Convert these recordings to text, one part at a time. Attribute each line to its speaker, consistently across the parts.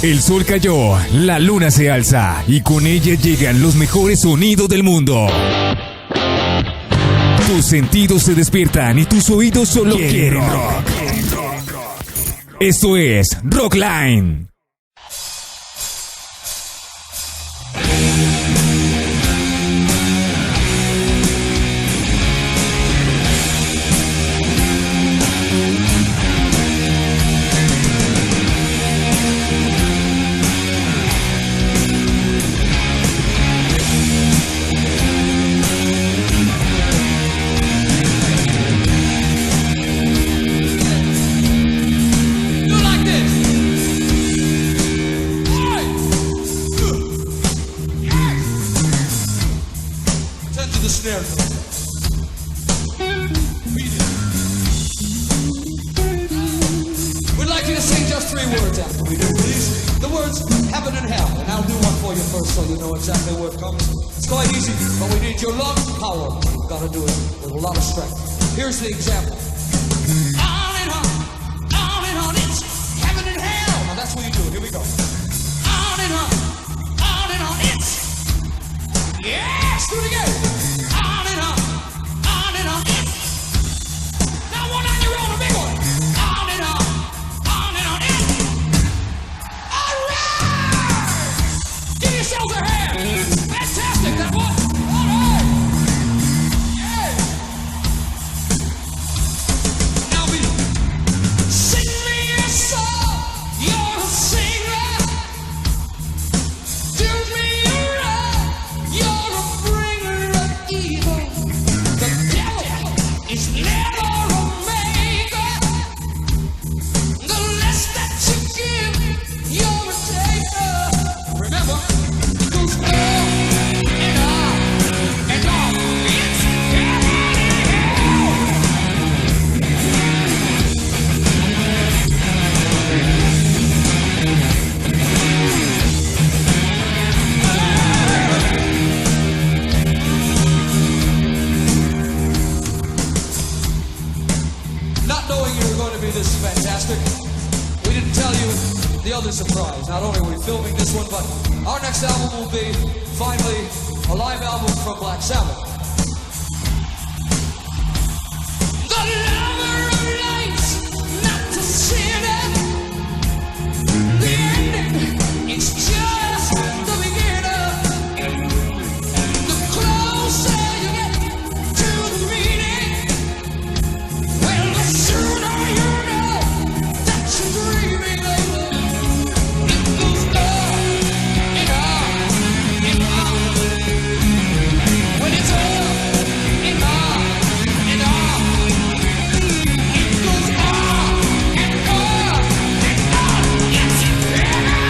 Speaker 1: El sol cayó, la luna se alza y con ella llegan los mejores sonidos del mundo. Tus sentidos se despiertan y tus oídos solo quieren rock. Esto es Rockline.
Speaker 2: We'd like you to sing just 3 words after we do, please. The words heaven and hell, and I'll do one for you first so you know exactly where it comes. It's quite easy, but we need your lung power. We've got to do it with a lot of strength. Here's the example. On and on, it's heaven and hell. Now that's what you do. Here we go. On and on, it's yes. Do it again. On and on, it's now one on your own, a big one. On and on, it's all right. Give yourselves a hand. Fantastic. That one. All right. Yeah. Now we sing me a song. You're a singer. Do me a wrong. You're a bringer of evil. The devil is never a maker. The less that you give, you're a taker. Remember, it goes on and on and on. It's heaven and hell. Not knowing you were going to be this fantastic, we didn't tell you the other surprise. Not only are we filming this one, but our next album will be, finally, a live album from Black Sabbath. The lover of lights, not to sinner. The ending, it's just the beginning. The closer you get to the meaning, well, the sooner you know that you're dreaming of love. It goes on and on and on. When it's on and on and on. It goes on and on and on. It's heaven and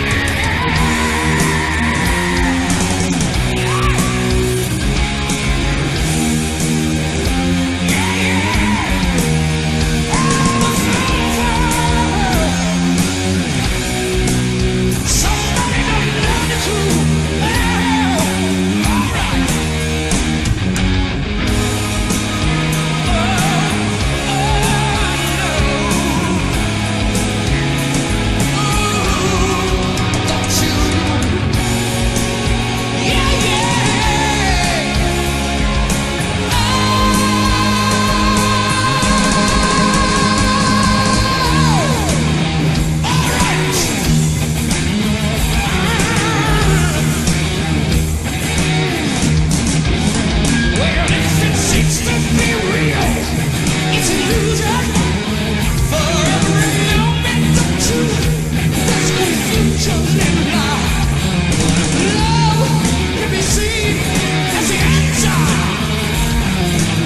Speaker 2: somebody don't love you too. All right. Don't you? Yeah, yeah. All right. Well, if it seems to be real, it's an illusion. For every moment of truth, there's confusion and lie. Love can be seen as the answer,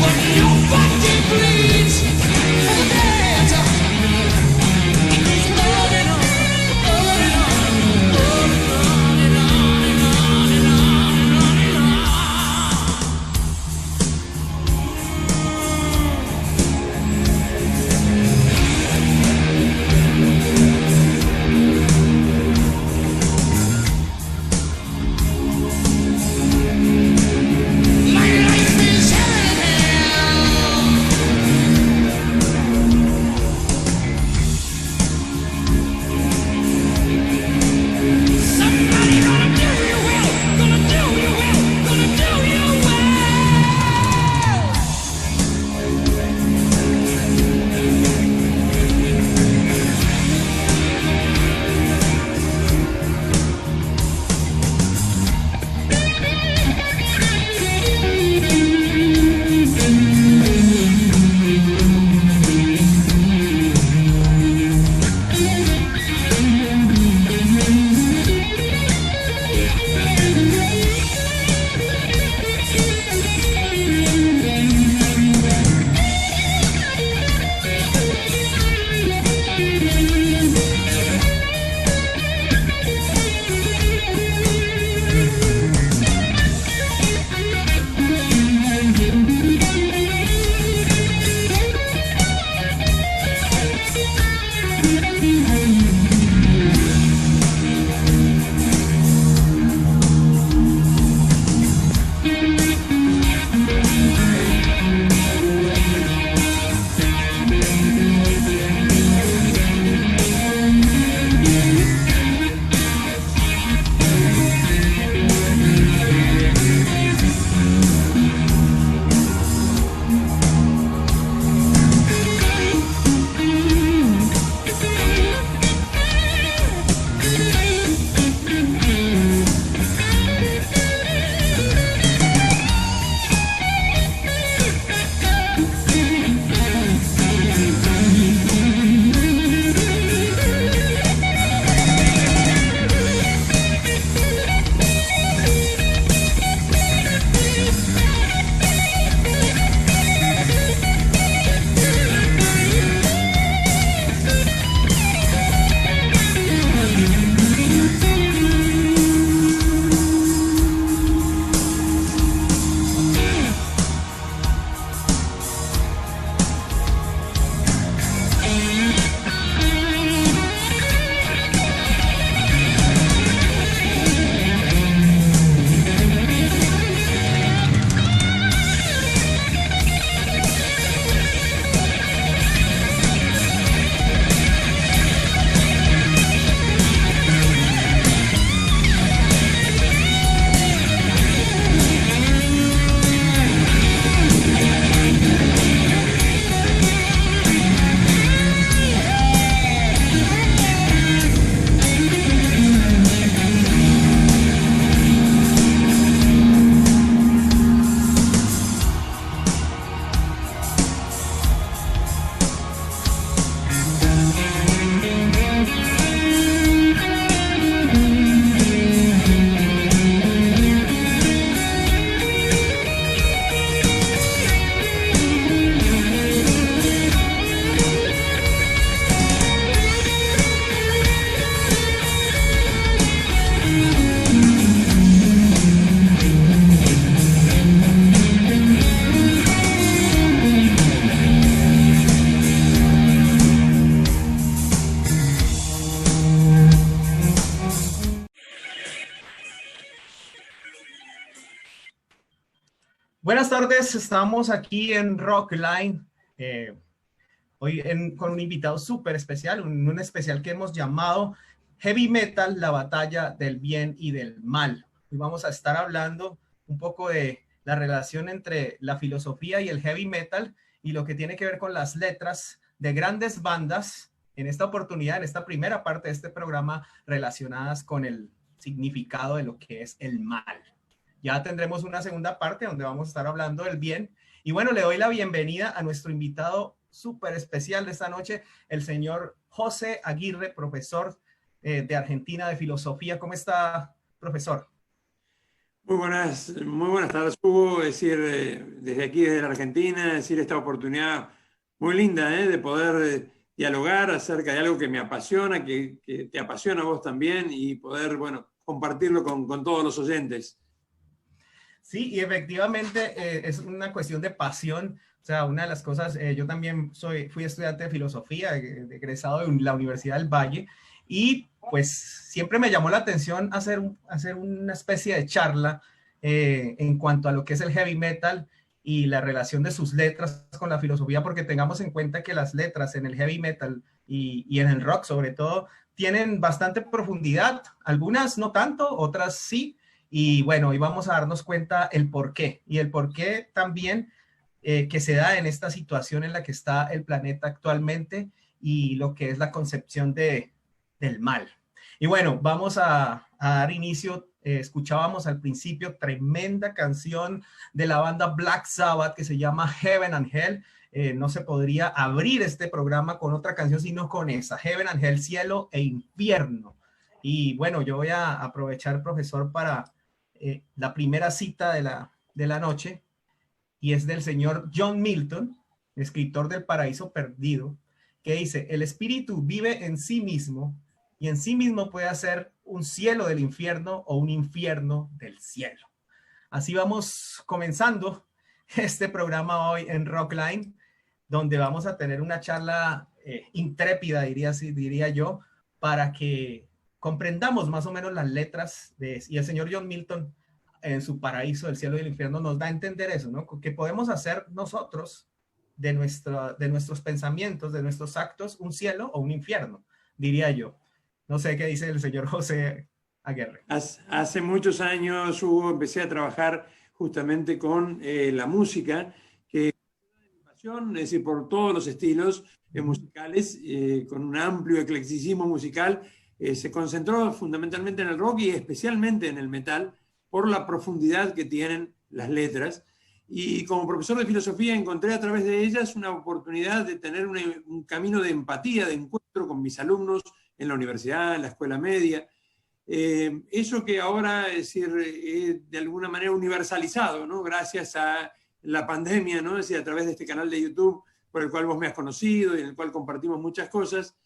Speaker 2: but nobody bleeds for the dead. It goes on and on, on and on, on and on and on and on and on and on and on.
Speaker 3: Buenas tardes, estamos aquí en Rockline, hoy con un invitado súper especial, un especial que hemos llamado Heavy Metal, la batalla del bien y del mal. Hoy vamos a estar hablando un poco de la relación entre la filosofía y el heavy metal y lo que tiene que ver con las letras de grandes bandas en esta oportunidad, en esta primera parte de este programa, relacionadas con el significado de lo que es el mal. Ya tendremos una segunda parte donde vamos a estar hablando del bien. Y bueno, le doy la bienvenida a nuestro invitado súper especial de esta noche, el señor José Aguirre, profesor de Argentina de Filosofía. ¿Cómo está, profesor?
Speaker 4: Muy buenas tardes, Hugo. Es decir, desde aquí, desde la Argentina, decir esta oportunidad muy linda, de poder dialogar acerca de algo que me apasiona, que te apasiona a vos también, y poder, bueno, compartirlo con todos los oyentes.
Speaker 3: Sí, y efectivamente es una cuestión de pasión. O sea, una de las cosas, yo también fui estudiante de filosofía, egresado de la Universidad del Valle, y pues siempre me llamó la atención hacer una especie de charla en cuanto a lo que es el heavy metal y la relación de sus letras con la filosofía, porque tengamos en cuenta que las letras en el heavy metal y en el rock sobre todo tienen bastante profundidad, algunas no tanto, otras sí. Y bueno, hoy vamos a darnos cuenta el por qué, y el por qué también que se da en esta situación en la que está el planeta actualmente y lo que es la concepción del mal. Y bueno, vamos a dar inicio. Escuchábamos al principio tremenda canción de la banda Black Sabbath que se llama Heaven and Hell. No se podría abrir este programa con otra canción sino con esa, Heaven and Hell, cielo e infierno. Y bueno, yo voy a aprovechar, profesor, para la primera cita de la noche, y es del señor John Milton, escritor del Paraíso Perdido, que dice: el espíritu vive en sí mismo y en sí mismo puede hacer un cielo del infierno o un infierno del cielo. Así vamos comenzando este programa hoy en Rockline, donde vamos a tener una charla intrépida, diría yo, para que comprendamos más o menos las letras y el señor John Milton en su Paraíso del cielo y el infierno nos da a entender eso, ¿no? Que podemos hacer nosotros de nuestros pensamientos, de nuestros actos, un cielo o un infierno, diría yo. No sé qué dice el señor José Aguirre.
Speaker 4: Hace muchos años, Hugo, empecé a trabajar justamente con la música, que es decir, por todos los estilos musicales, con un amplio eclecticismo musical. Se concentró fundamentalmente en el rock y especialmente en el metal por la profundidad que tienen las letras. Y como profesor de filosofía encontré a través de ellas una oportunidad de tener un camino de empatía, de encuentro con mis alumnos en la universidad, en la escuela media. Eso que ahora, es decir, de alguna manera universalizado, ¿no? Gracias a la pandemia, ¿no? Es decir, a través de este canal de YouTube por el cual vos me has conocido y en el cual compartimos muchas cosas,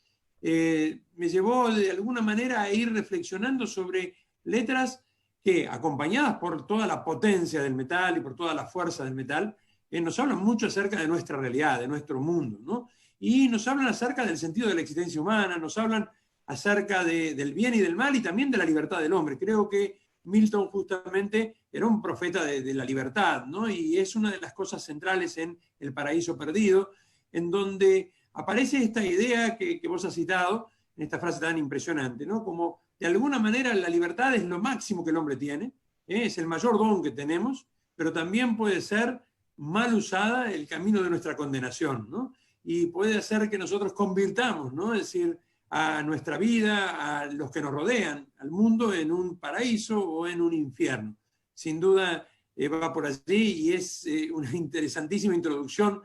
Speaker 4: me llevó de alguna manera a ir reflexionando sobre letras que, acompañadas por toda la potencia del metal y por toda la fuerza del metal, nos hablan mucho acerca de nuestra realidad, de nuestro mundo, ¿no? Y nos hablan acerca del sentido de la existencia humana, nos hablan acerca del bien y del mal y también de la libertad del hombre. Creo que Milton justamente era un profeta de la libertad, ¿no? Y es una de las cosas centrales en El Paraíso Perdido, en donde aparece esta idea que vos has citado, en esta frase tan impresionante, ¿no? Como de alguna manera la libertad es lo máximo que el hombre tiene, es el mayor don que tenemos, pero también puede ser mal usada el camino de nuestra condenación, ¿no? Y puede hacer que nosotros convirtamos, ¿no? Es decir, a nuestra vida, a los que nos rodean, al mundo, en un paraíso o en un infierno. Sin duda va por allí y es una interesantísima introducción,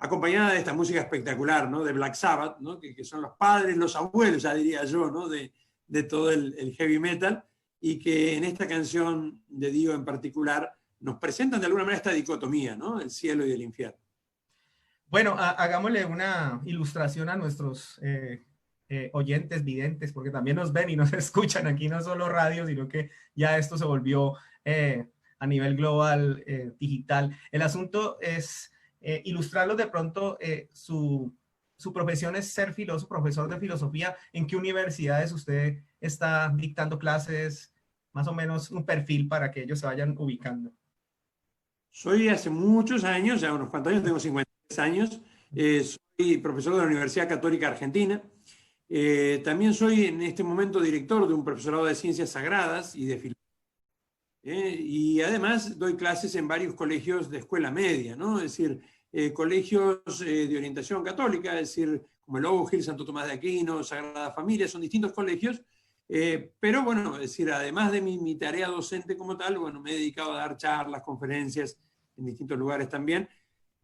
Speaker 4: acompañada de esta música espectacular, ¿no? De Black Sabbath, ¿no? Que son los padres, los abuelos, ya diría yo, ¿no? de todo el heavy metal, y que en esta canción de Dio en particular nos presentan de alguna manera esta dicotomía, ¿no? El cielo y el infierno.
Speaker 3: Bueno, hagámosle una ilustración a nuestros oyentes, videntes, porque también nos ven y nos escuchan aquí, no solo radio, sino que ya esto se volvió a nivel global, digital. El asunto es ilustrarlos de pronto. Su profesión es ser filósofo, profesor de filosofía. ¿En qué universidades usted está dictando clases? Más o menos un perfil para que ellos se vayan ubicando.
Speaker 4: Soy hace muchos años, ya unos cuantos años, tengo 53 años, soy profesor de la Universidad Católica Argentina. También soy en este momento director de un profesorado de Ciencias Sagradas y de Filosofía. Y además doy clases en varios colegios de escuela media, ¿no? Es decir, colegios de orientación católica, es decir, como el Oak Hill, Santo Tomás de Aquino, Sagrada Familia, son distintos colegios. Pero bueno, es decir, además de mi tarea docente como tal, bueno, me he dedicado a dar charlas, conferencias en distintos lugares también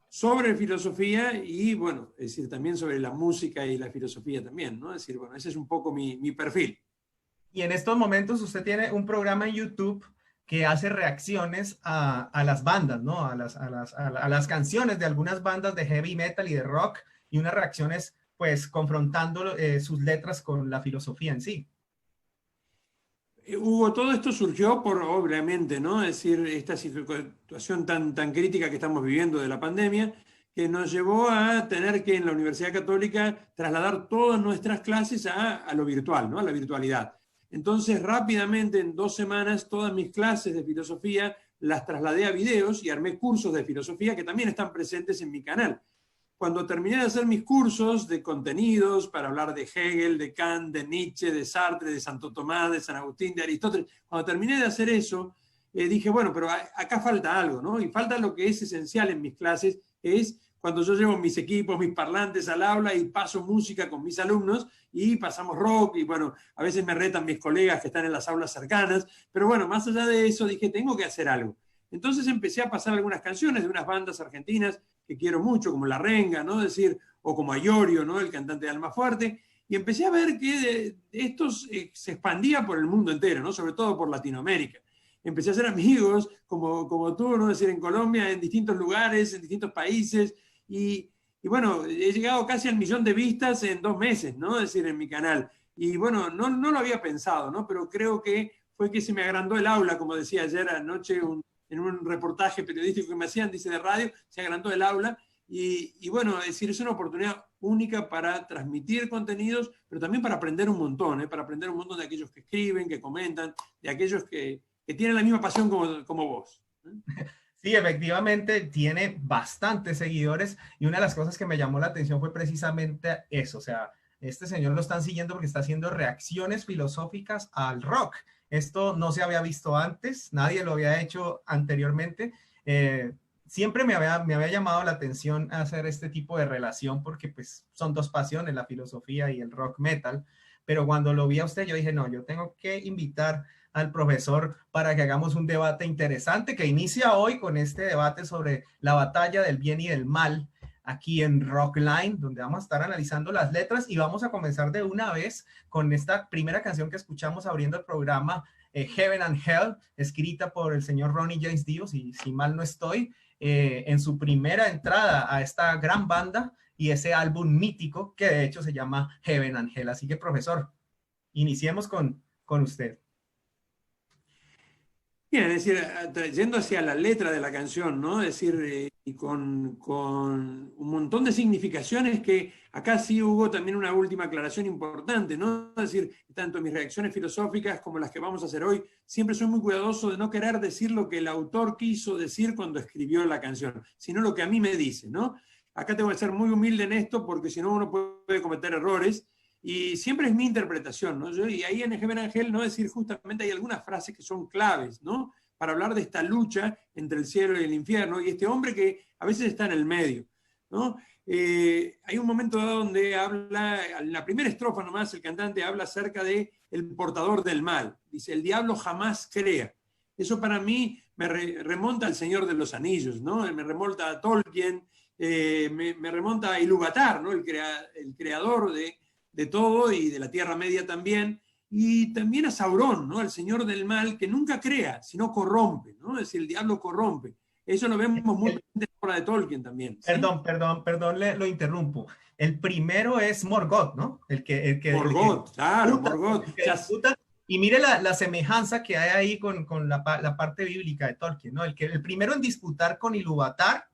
Speaker 4: sobre filosofía y, bueno, es decir, también sobre la música y la filosofía también, ¿no? Es decir, bueno, ese es un poco mi perfil.
Speaker 3: Y en estos momentos usted tiene un programa en YouTube que hace reacciones a las bandas, ¿no? A las canciones de algunas bandas de heavy metal y de rock, y unas reacciones, pues, confrontando sus letras con la filosofía en sí.
Speaker 4: Hugo, todo esto surgió por, obviamente, ¿no? Es decir, esta situación tan crítica que estamos viviendo de la pandemia, que nos llevó a tener que en la Universidad Católica trasladar todas nuestras clases a lo virtual, ¿no? A la virtualidad. Entonces, rápidamente, en 2 semanas, todas mis clases de filosofía las trasladé a videos y armé cursos de filosofía que también están presentes en mi canal. Cuando terminé de hacer mis cursos de contenidos para hablar de Hegel, de Kant, de Nietzsche, de Sartre, de Santo Tomás, de San Agustín, de Aristóteles, cuando terminé de hacer eso, dije, bueno, pero acá falta algo, ¿no? Y falta lo que es esencial en mis clases, es cuando yo llevo mis equipos, mis parlantes al aula y paso música con mis alumnos y pasamos rock y bueno, a veces me retan mis colegas que están en las aulas cercanas, pero bueno, más allá de eso dije, tengo que hacer algo. Entonces empecé a pasar algunas canciones de unas bandas argentinas que quiero mucho, como La Renga, ¿no? Es decir, o como Ayorio, ¿no? El cantante de Almafuerte, y empecé a ver que estos se expandía por el mundo entero, ¿no? Sobre todo por Latinoamérica. Empecé a hacer amigos como tú, ¿no? Es decir, en Colombia, en distintos lugares, en distintos países, y bueno, he llegado casi al 1.000.000 de vistas en 2 meses, ¿no? Es decir, en mi canal. Y bueno, no lo había pensado, ¿no? Pero creo que fue que se me agrandó el aula, como decía ayer anoche en un reportaje periodístico que me hacían, dice de radio, se agrandó el aula. Y bueno, es decir, es una oportunidad única para transmitir contenidos, pero también para aprender un montón, ¿eh? Para aprender un montón de aquellos que escriben, que comentan, de aquellos que tienen la misma pasión como vos.
Speaker 3: Sí, efectivamente tiene bastantes seguidores, y una de las cosas que me llamó la atención fue precisamente eso. O sea, este señor lo están siguiendo porque está haciendo reacciones filosóficas al rock. Esto no se había visto antes, nadie lo había hecho anteriormente. Siempre me había llamado la atención hacer este tipo de relación porque pues son 2 pasiones, la filosofía y el rock metal. Pero cuando lo vi a usted, yo dije, no, yo tengo que invitar al profesor para que hagamos un debate interesante que inicia hoy con este debate sobre la batalla del bien y del mal aquí en Rockline, donde vamos a estar analizando las letras, y vamos a comenzar de una vez con esta primera canción que escuchamos abriendo el programa, Heaven and Hell, escrita por el señor Ronnie James Dio, si mal no estoy, en su primera entrada a esta gran banda y ese álbum mítico que de hecho se llama Heaven and Hell. Así que, profesor, iniciemos con usted.
Speaker 4: Bien, es decir, yendo hacia la letra de la canción, ¿no? Es decir, y con un montón de significaciones que acá sí hubo también una última aclaración importante, ¿no? Es decir, tanto mis reacciones filosóficas como las que vamos a hacer hoy, siempre soy muy cuidadoso de no querer decir lo que el autor quiso decir cuando escribió la canción, sino lo que a mí me dice, ¿no? Acá tengo que ser muy humilde en esto porque si no uno puede cometer errores. Y siempre es mi interpretación, ¿no? Y ahí en Heaven and Hell, ¿no? Es decir, justamente hay algunas frases que son claves, ¿no? Para hablar de esta lucha entre el cielo y el infierno, y este hombre que a veces está en el medio, ¿no? Hay un momento dado donde habla, en la primera estrofa nomás, el cantante habla acerca de el portador del mal. Dice, el diablo jamás crea. Eso para mí me remonta al Señor de los Anillos, ¿no? Me remonta a Tolkien, me remonta a Ilúvatar, ¿no? El creador de todo y de la Tierra Media también, y también a Saurón, ¿no? El señor del mal que nunca crea, sino corrompe, ¿no? Es decir, el diablo corrompe. Eso lo vemos muy presente en la obra de Tolkien también. ¿Sí?
Speaker 3: Perdón, lo interrumpo. El primero es Morgoth, ¿no?
Speaker 4: Morgoth, claro, Morgoth.
Speaker 3: Y mire la semejanza que hay ahí con la parte bíblica de Tolkien, ¿no? El primero en disputar con Ilúvatar,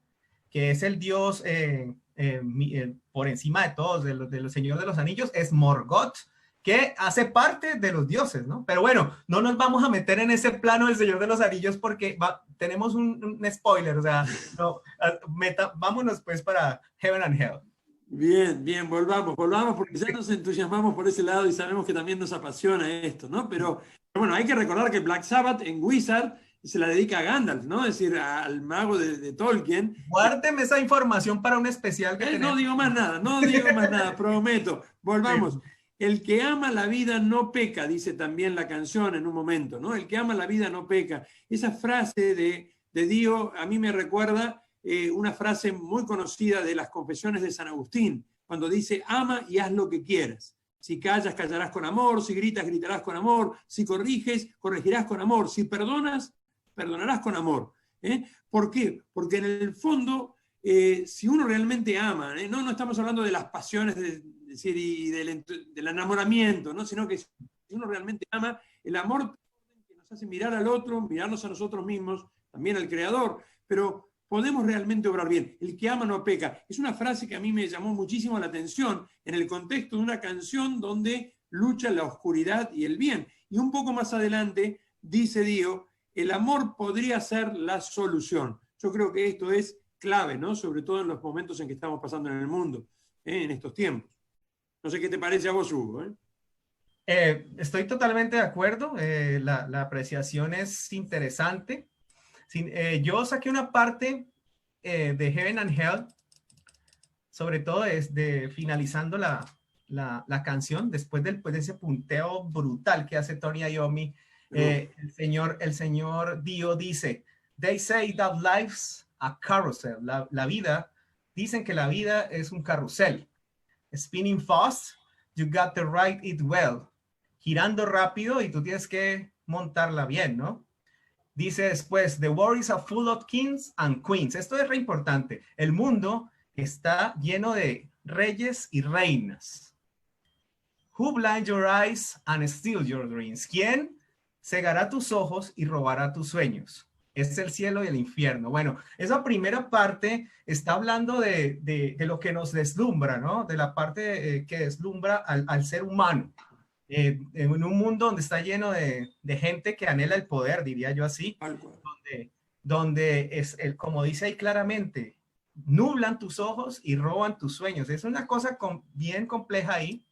Speaker 3: que es el dios por encima de todos, de los Señores de los Anillos, es Morgoth, que hace parte de los dioses, ¿no? Pero bueno, no nos vamos a meter en ese plano del Señor de los Anillos porque tenemos un spoiler, o sea, no, vámonos pues para Heaven and Hell.
Speaker 4: Bien, bien, volvamos, porque ya nos entusiasmamos por ese lado y sabemos que también nos apasiona esto, ¿no? Pero bueno, hay que recordar que Black Sabbath en Wizard se la dedica a Gandalf, ¿no? Es decir, al mago de Tolkien.
Speaker 3: Guárdeme esa información para un especial que tenemos.
Speaker 4: No digo más nada, prometo. Volvamos. El que ama la vida no peca, dice también la canción en un momento, ¿no? El que ama la vida no peca. Esa frase de Dio a mí me recuerda una frase muy conocida de las Confesiones de San Agustín, cuando dice, ama y haz lo que quieras. Si callas, callarás con amor, si gritas, gritarás con amor, si corriges, corregirás con amor, si perdonas, perdonarás con amor. ¿Por qué? Porque en el fondo, si uno realmente ama, no estamos hablando de las pasiones y del enamoramiento, ¿no? Sino que si uno realmente ama, el amor que nos hace mirar al otro, mirarnos a nosotros mismos, también al Creador, pero podemos realmente obrar bien. El que ama no peca. Es una frase que a mí me llamó muchísimo la atención en el contexto de una canción donde lucha la oscuridad y el bien. Y un poco más adelante dice Dio, el amor podría ser la solución. Yo creo que esto es clave, ¿no? Sobre todo en los momentos en que estamos pasando en el mundo, en estos tiempos. No sé qué te parece a vos, Hugo.
Speaker 3: Estoy totalmente de acuerdo. La apreciación es interesante. Yo saqué una parte de Heaven and Hell, sobre todo finalizando la canción, después de ese punteo brutal que hace Tony Iommi. El señor Dio dice, they say that life's a carousel. La vida, dicen que la vida es un carrusel. Spinning fast, you got to ride it well. Girando rápido y tú tienes que montarla bien, ¿no? Dice después, the world is full of kings and queens. Esto es re importante. El mundo está lleno de reyes y reinas. Who blind your eyes and steal your dreams? ¿Quién cegará tus ojos y robará tus sueños? Es el cielo y el infierno. Bueno, esa primera parte está hablando de lo que nos deslumbra, ¿no? De la parte que deslumbra al ser humano. En un mundo donde está lleno de gente que anhela el poder, diría yo así, donde es como dice ahí claramente, nublan tus ojos y roban tus sueños. Es una cosa bien compleja ahí.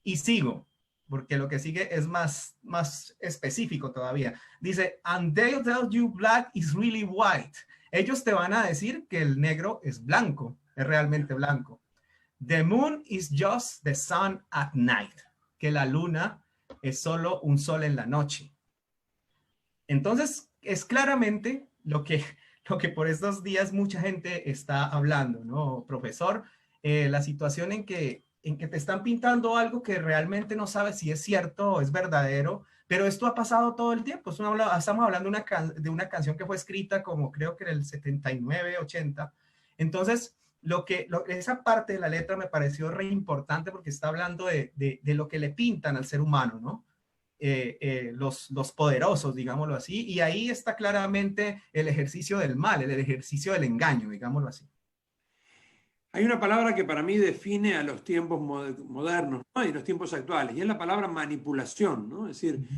Speaker 3: Y sigo, porque lo que sigue es más específico todavía. Dice, and they'll tell you black is really white. Ellos te van a decir que el negro es blanco, es realmente blanco. The moon is just the sun at night. Que la luna es solo un sol en la noche. Entonces, es claramente lo que por estos días mucha gente está hablando, ¿no, profesor? La situación en que te están pintando algo que realmente no sabes si es cierto o es verdadero, pero esto ha pasado todo el tiempo. Estamos hablando de una canción que fue escrita como creo que en el 79, 80. Entonces, esa parte de la letra me pareció re importante porque está hablando de lo que le pintan al ser humano, ¿no? Los poderosos, digámoslo así, y ahí está claramente el ejercicio del mal, el ejercicio del engaño, digámoslo así.
Speaker 4: Hay una palabra que para mí define a los tiempos modernos, ¿no? Y los tiempos actuales, y es la palabra manipulación, ¿no? Es decir,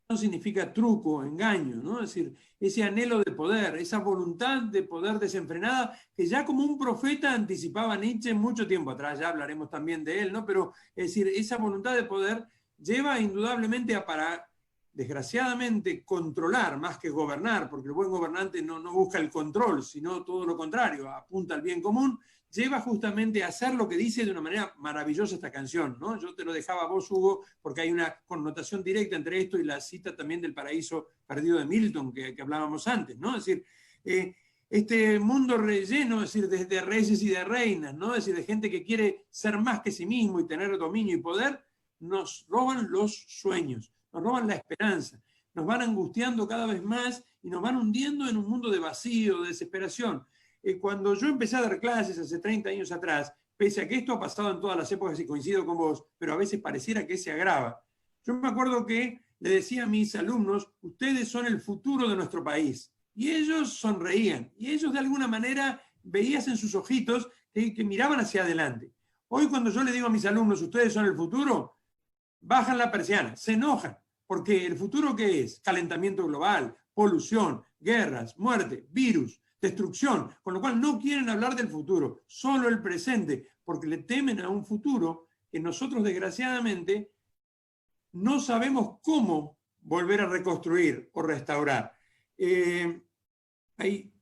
Speaker 4: no significa truco, engaño, ¿no? Es decir, ese anhelo de poder, esa voluntad de poder desenfrenada, que ya como un profeta anticipaba Nietzsche mucho tiempo atrás, ya hablaremos también de él, ¿no? Pero, es decir, esa voluntad de poder lleva indudablemente para, desgraciadamente, controlar más que gobernar, porque el buen gobernante no busca el control, sino todo lo contrario, apunta al bien común, lleva justamente a hacer lo que dice de una manera maravillosa esta canción, ¿no? Yo te lo dejaba a vos, Hugo, porque hay una connotación directa entre esto y la cita también del paraíso perdido de Milton, que hablábamos antes, ¿no? Es decir, este mundo relleno, es decir, de reyes y de reinas, ¿no? Es decir, de gente que quiere ser más que sí mismo y tener dominio y poder, nos roban los sueños, nos roban la esperanza, nos van angustiando cada vez más y nos van hundiendo en un mundo de vacío, de desesperación. Cuando yo empecé a dar clases hace 30 años atrás, pese a que esto ha pasado en todas las épocas y coincido con vos, pero a veces pareciera que se agrava. Yo me acuerdo que le decía a mis alumnos, ustedes son el futuro de nuestro país. Y ellos sonreían. Y ellos de alguna manera veías en sus ojitos que miraban hacia adelante. Hoy cuando yo le digo a mis alumnos, ustedes son el futuro, bajan la persiana, se enojan, porque el futuro ¿qué es? Calentamiento global, polución, guerras, muerte, virus, destrucción, con lo cual no quieren hablar del futuro, solo el presente, porque le temen a un futuro que nosotros desgraciadamente no sabemos cómo volver a reconstruir o restaurar. Ahí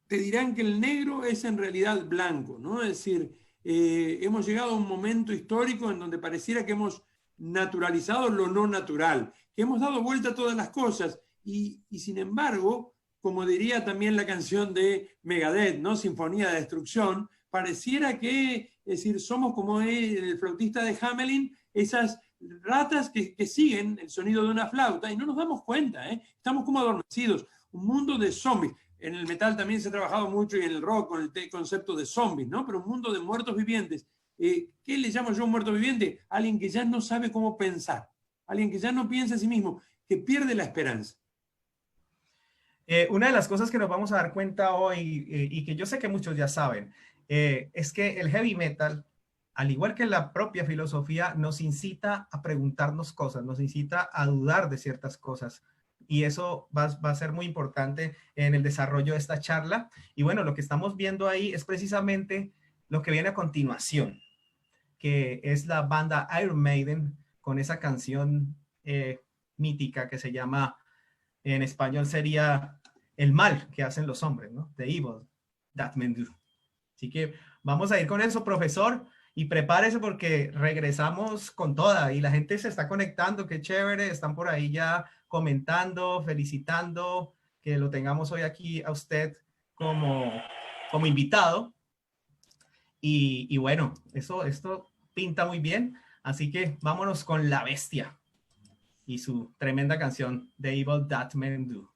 Speaker 4: te dirán que el negro es en realidad blanco, ¿no? Es decir, hemos llegado a un momento histórico en donde pareciera que hemos naturalizado lo no natural, que hemos dado vuelta a todas las cosas y sin embargo, como diría también la canción de Megadeth, ¿no? Sinfonía de Destrucción, pareciera que, es decir, somos como el flautista de Hamelin, esas ratas que siguen el sonido de una flauta y no nos damos cuenta, ¿eh? Estamos como adormecidos, un mundo de zombies. En el metal también se ha trabajado mucho y en el rock con el concepto de zombies, ¿no? Pero un mundo de muertos vivientes. ¿Qué le llamo yo un muerto viviente? Alguien que ya no sabe cómo pensar, alguien que ya no piensa a sí mismo, que pierde la esperanza.
Speaker 3: Una de las cosas que nos vamos a dar cuenta hoy y que yo sé que muchos ya saben, es que el heavy metal, al igual que la propia filosofía, nos incita a preguntarnos cosas, nos incita a dudar de ciertas cosas. Y eso va a ser muy importante en el desarrollo de esta charla. Y bueno, lo que estamos viendo ahí es precisamente lo que viene a continuación, que es la banda Iron Maiden con esa canción mítica que se llama, en español sería El mal que hacen los hombres, ¿no? The evil that men do. Así que vamos a ir con eso, profesor, y prepárese porque regresamos con toda y la gente se está conectando, qué chévere, están por ahí ya comentando, felicitando, que lo tengamos hoy aquí a usted como invitado. Y bueno, esto pinta muy bien, así que vámonos con La Bestia y su tremenda canción, The Evil That Men Do.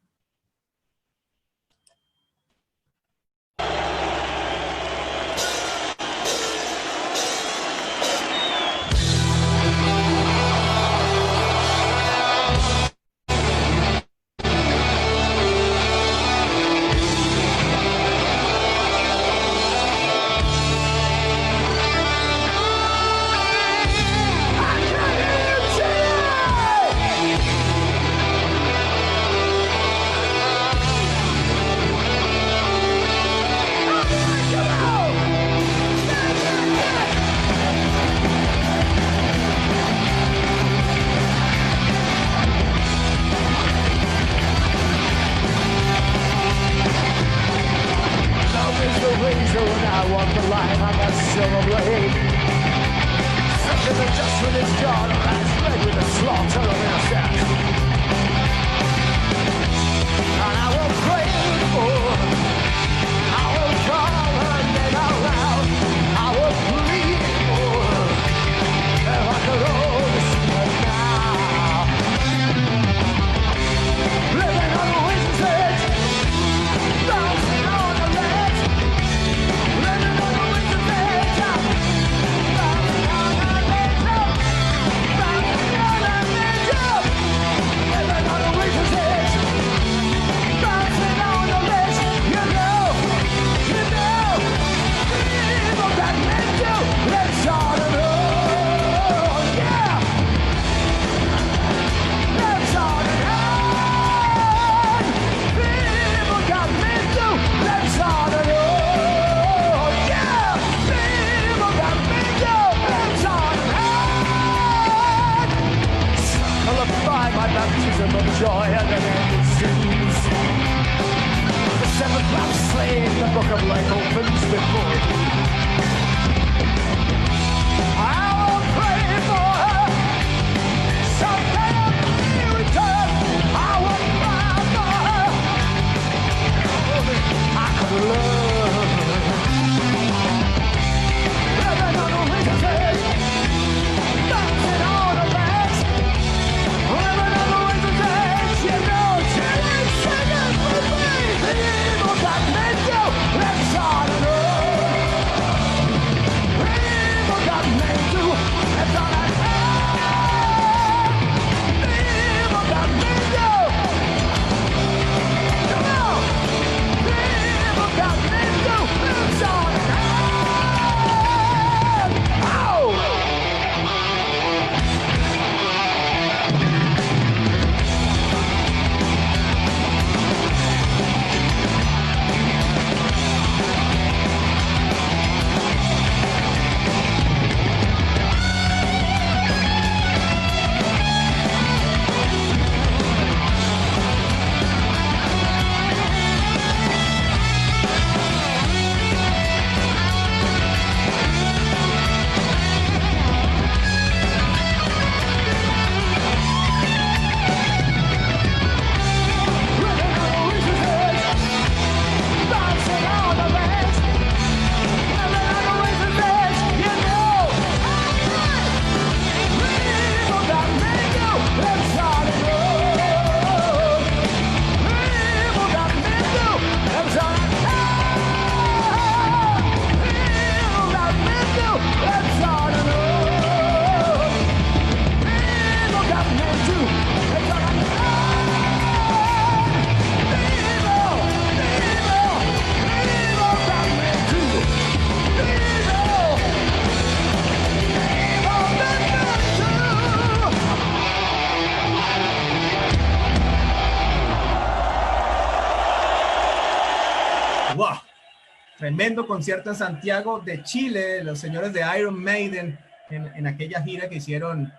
Speaker 3: tremendo concierto en Santiago de Chile, los señores de Iron Maiden, en aquella gira que hicieron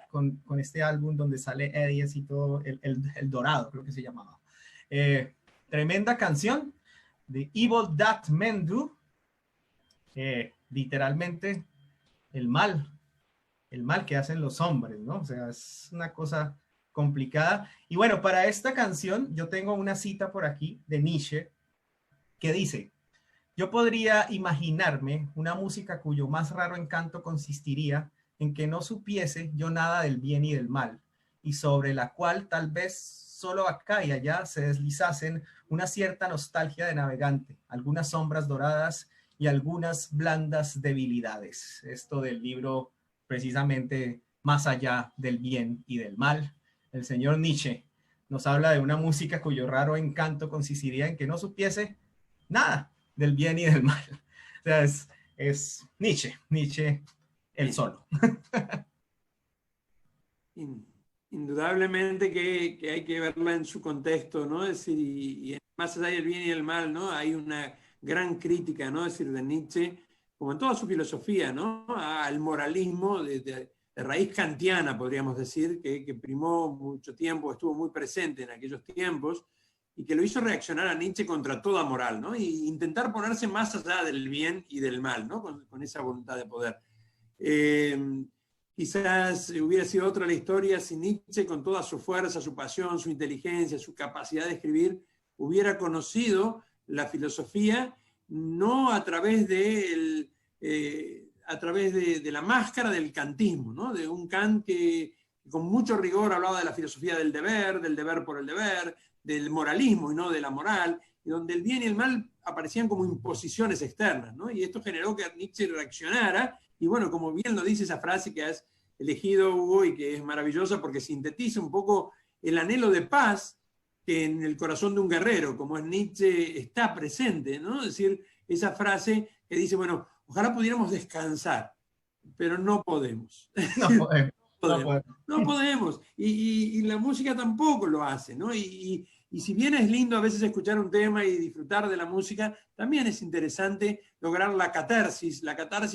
Speaker 3: con este álbum donde sale Eddie y todo, el Dorado, creo que se llamaba. Tremenda canción, The Evil That Men Do, literalmente el mal que hacen los hombres, ¿no? O sea, es una cosa complicada. Y bueno, para esta canción yo tengo una cita por aquí de Nietzsche que dice: yo podría imaginarme una música cuyo más raro encanto consistiría en que no supiese yo nada del bien y del mal, y sobre la cual tal vez solo acá y allá se deslizasen una cierta nostalgia de navegante, algunas sombras doradas y algunas blandas debilidades. Esto del libro precisamente Más allá del bien y del mal. El señor Nietzsche nos habla de una música cuyo raro encanto consistiría en que no supiese nada del bien y del mal. O sea, es Nietzsche el solo.
Speaker 4: Indudablemente que hay que verla en su contexto, ¿no? Es decir, y más allá del bien y del mal, ¿no? Hay una gran crítica, ¿no? Es decir, de Nietzsche, como en toda su filosofía, ¿no? Al moralismo de raíz kantiana, podríamos decir, que primó mucho tiempo, estuvo muy presente en aquellos tiempos, y que lo hizo reaccionar a Nietzsche contra toda moral, ¿no? Y intentar ponerse más allá del bien y del mal, ¿no? Con esa voluntad de poder. Quizás hubiera sido otra la historia si Nietzsche, con toda su fuerza, su pasión, su inteligencia, su capacidad de escribir, hubiera conocido la filosofía no a través de la máscara del kantismo, ¿no? De un Kant que con mucho rigor hablaba de la filosofía del deber por el deber, del moralismo y no de la moral, y donde el bien y el mal aparecían como imposiciones externas, ¿no? Y esto generó que Nietzsche reaccionara. Y bueno, como bien lo dice esa frase que has elegido, Hugo, y que es maravillosa porque sintetiza un poco el anhelo de paz que en el corazón de un guerrero, como es Nietzsche, está presente, ¿no? Es decir, esa frase que dice, bueno, ojalá pudiéramos descansar, pero no podemos. No podemos. Y la música tampoco lo hace, ¿no? Y si bien es lindo a veces escuchar un tema y disfrutar de la música, también es interesante lograr la catarsis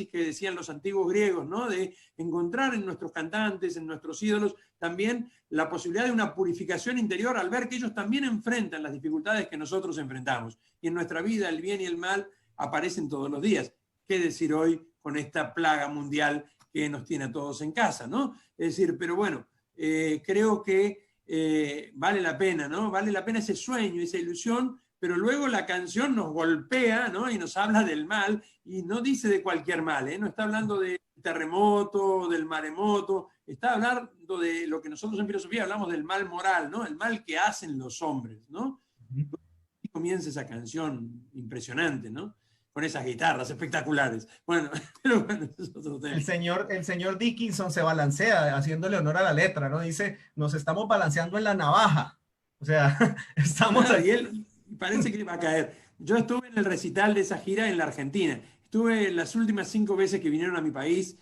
Speaker 4: que decían los antiguos griegos, ¿no? De encontrar en nuestros cantantes, en nuestros ídolos, también la posibilidad de una purificación interior al ver que ellos también enfrentan las dificultades que nosotros enfrentamos. Y en nuestra vida el bien y el mal aparecen todos los días. ¿Qué decir hoy con esta plaga mundial que nos tiene a todos en casa, ¿no? Es decir, pero bueno, creo que vale la pena, ¿no? Vale la pena ese sueño, esa ilusión, pero luego la canción nos golpea, ¿no? Y nos habla del mal, y no dice de cualquier mal, ¿eh? No está hablando del terremoto, del maremoto, está hablando de lo que nosotros en filosofía hablamos del mal moral, ¿no? El mal que hacen los hombres, ¿no? Y comienza esa canción impresionante, ¿no? Con esas guitarras espectaculares. Bueno, pero bueno, eso es otro tema.
Speaker 3: El señor Dickinson se balancea haciéndole honor a la letra, ¿no? Dice, nos estamos balanceando en la navaja. O sea, estamos
Speaker 4: ahí. Y él parece que le va a caer. Yo estuve en el recital de esa gira en la Argentina. Estuve las últimas 5 veces que vinieron a mi país.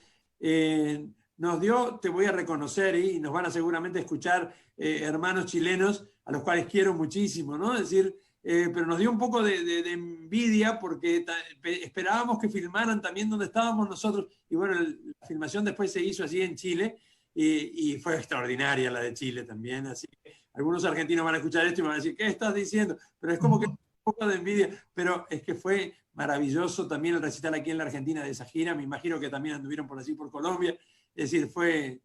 Speaker 4: Nos dio, te voy a reconocer, y nos van a seguramente escuchar hermanos chilenos, a los cuales quiero muchísimo, ¿no? Es decir, pero nos dio un poco de envidia porque esperábamos que filmaran también donde estábamos nosotros, y bueno, la filmación después se hizo allí en Chile, y fue extraordinaria la de Chile también, así que algunos argentinos van a escuchar esto y van a decir, ¿qué estás diciendo? Pero es como que un poco de envidia, pero es que fue maravilloso también el recital aquí en la Argentina de esa gira, me imagino que también anduvieron por así, por Colombia, es decir, fue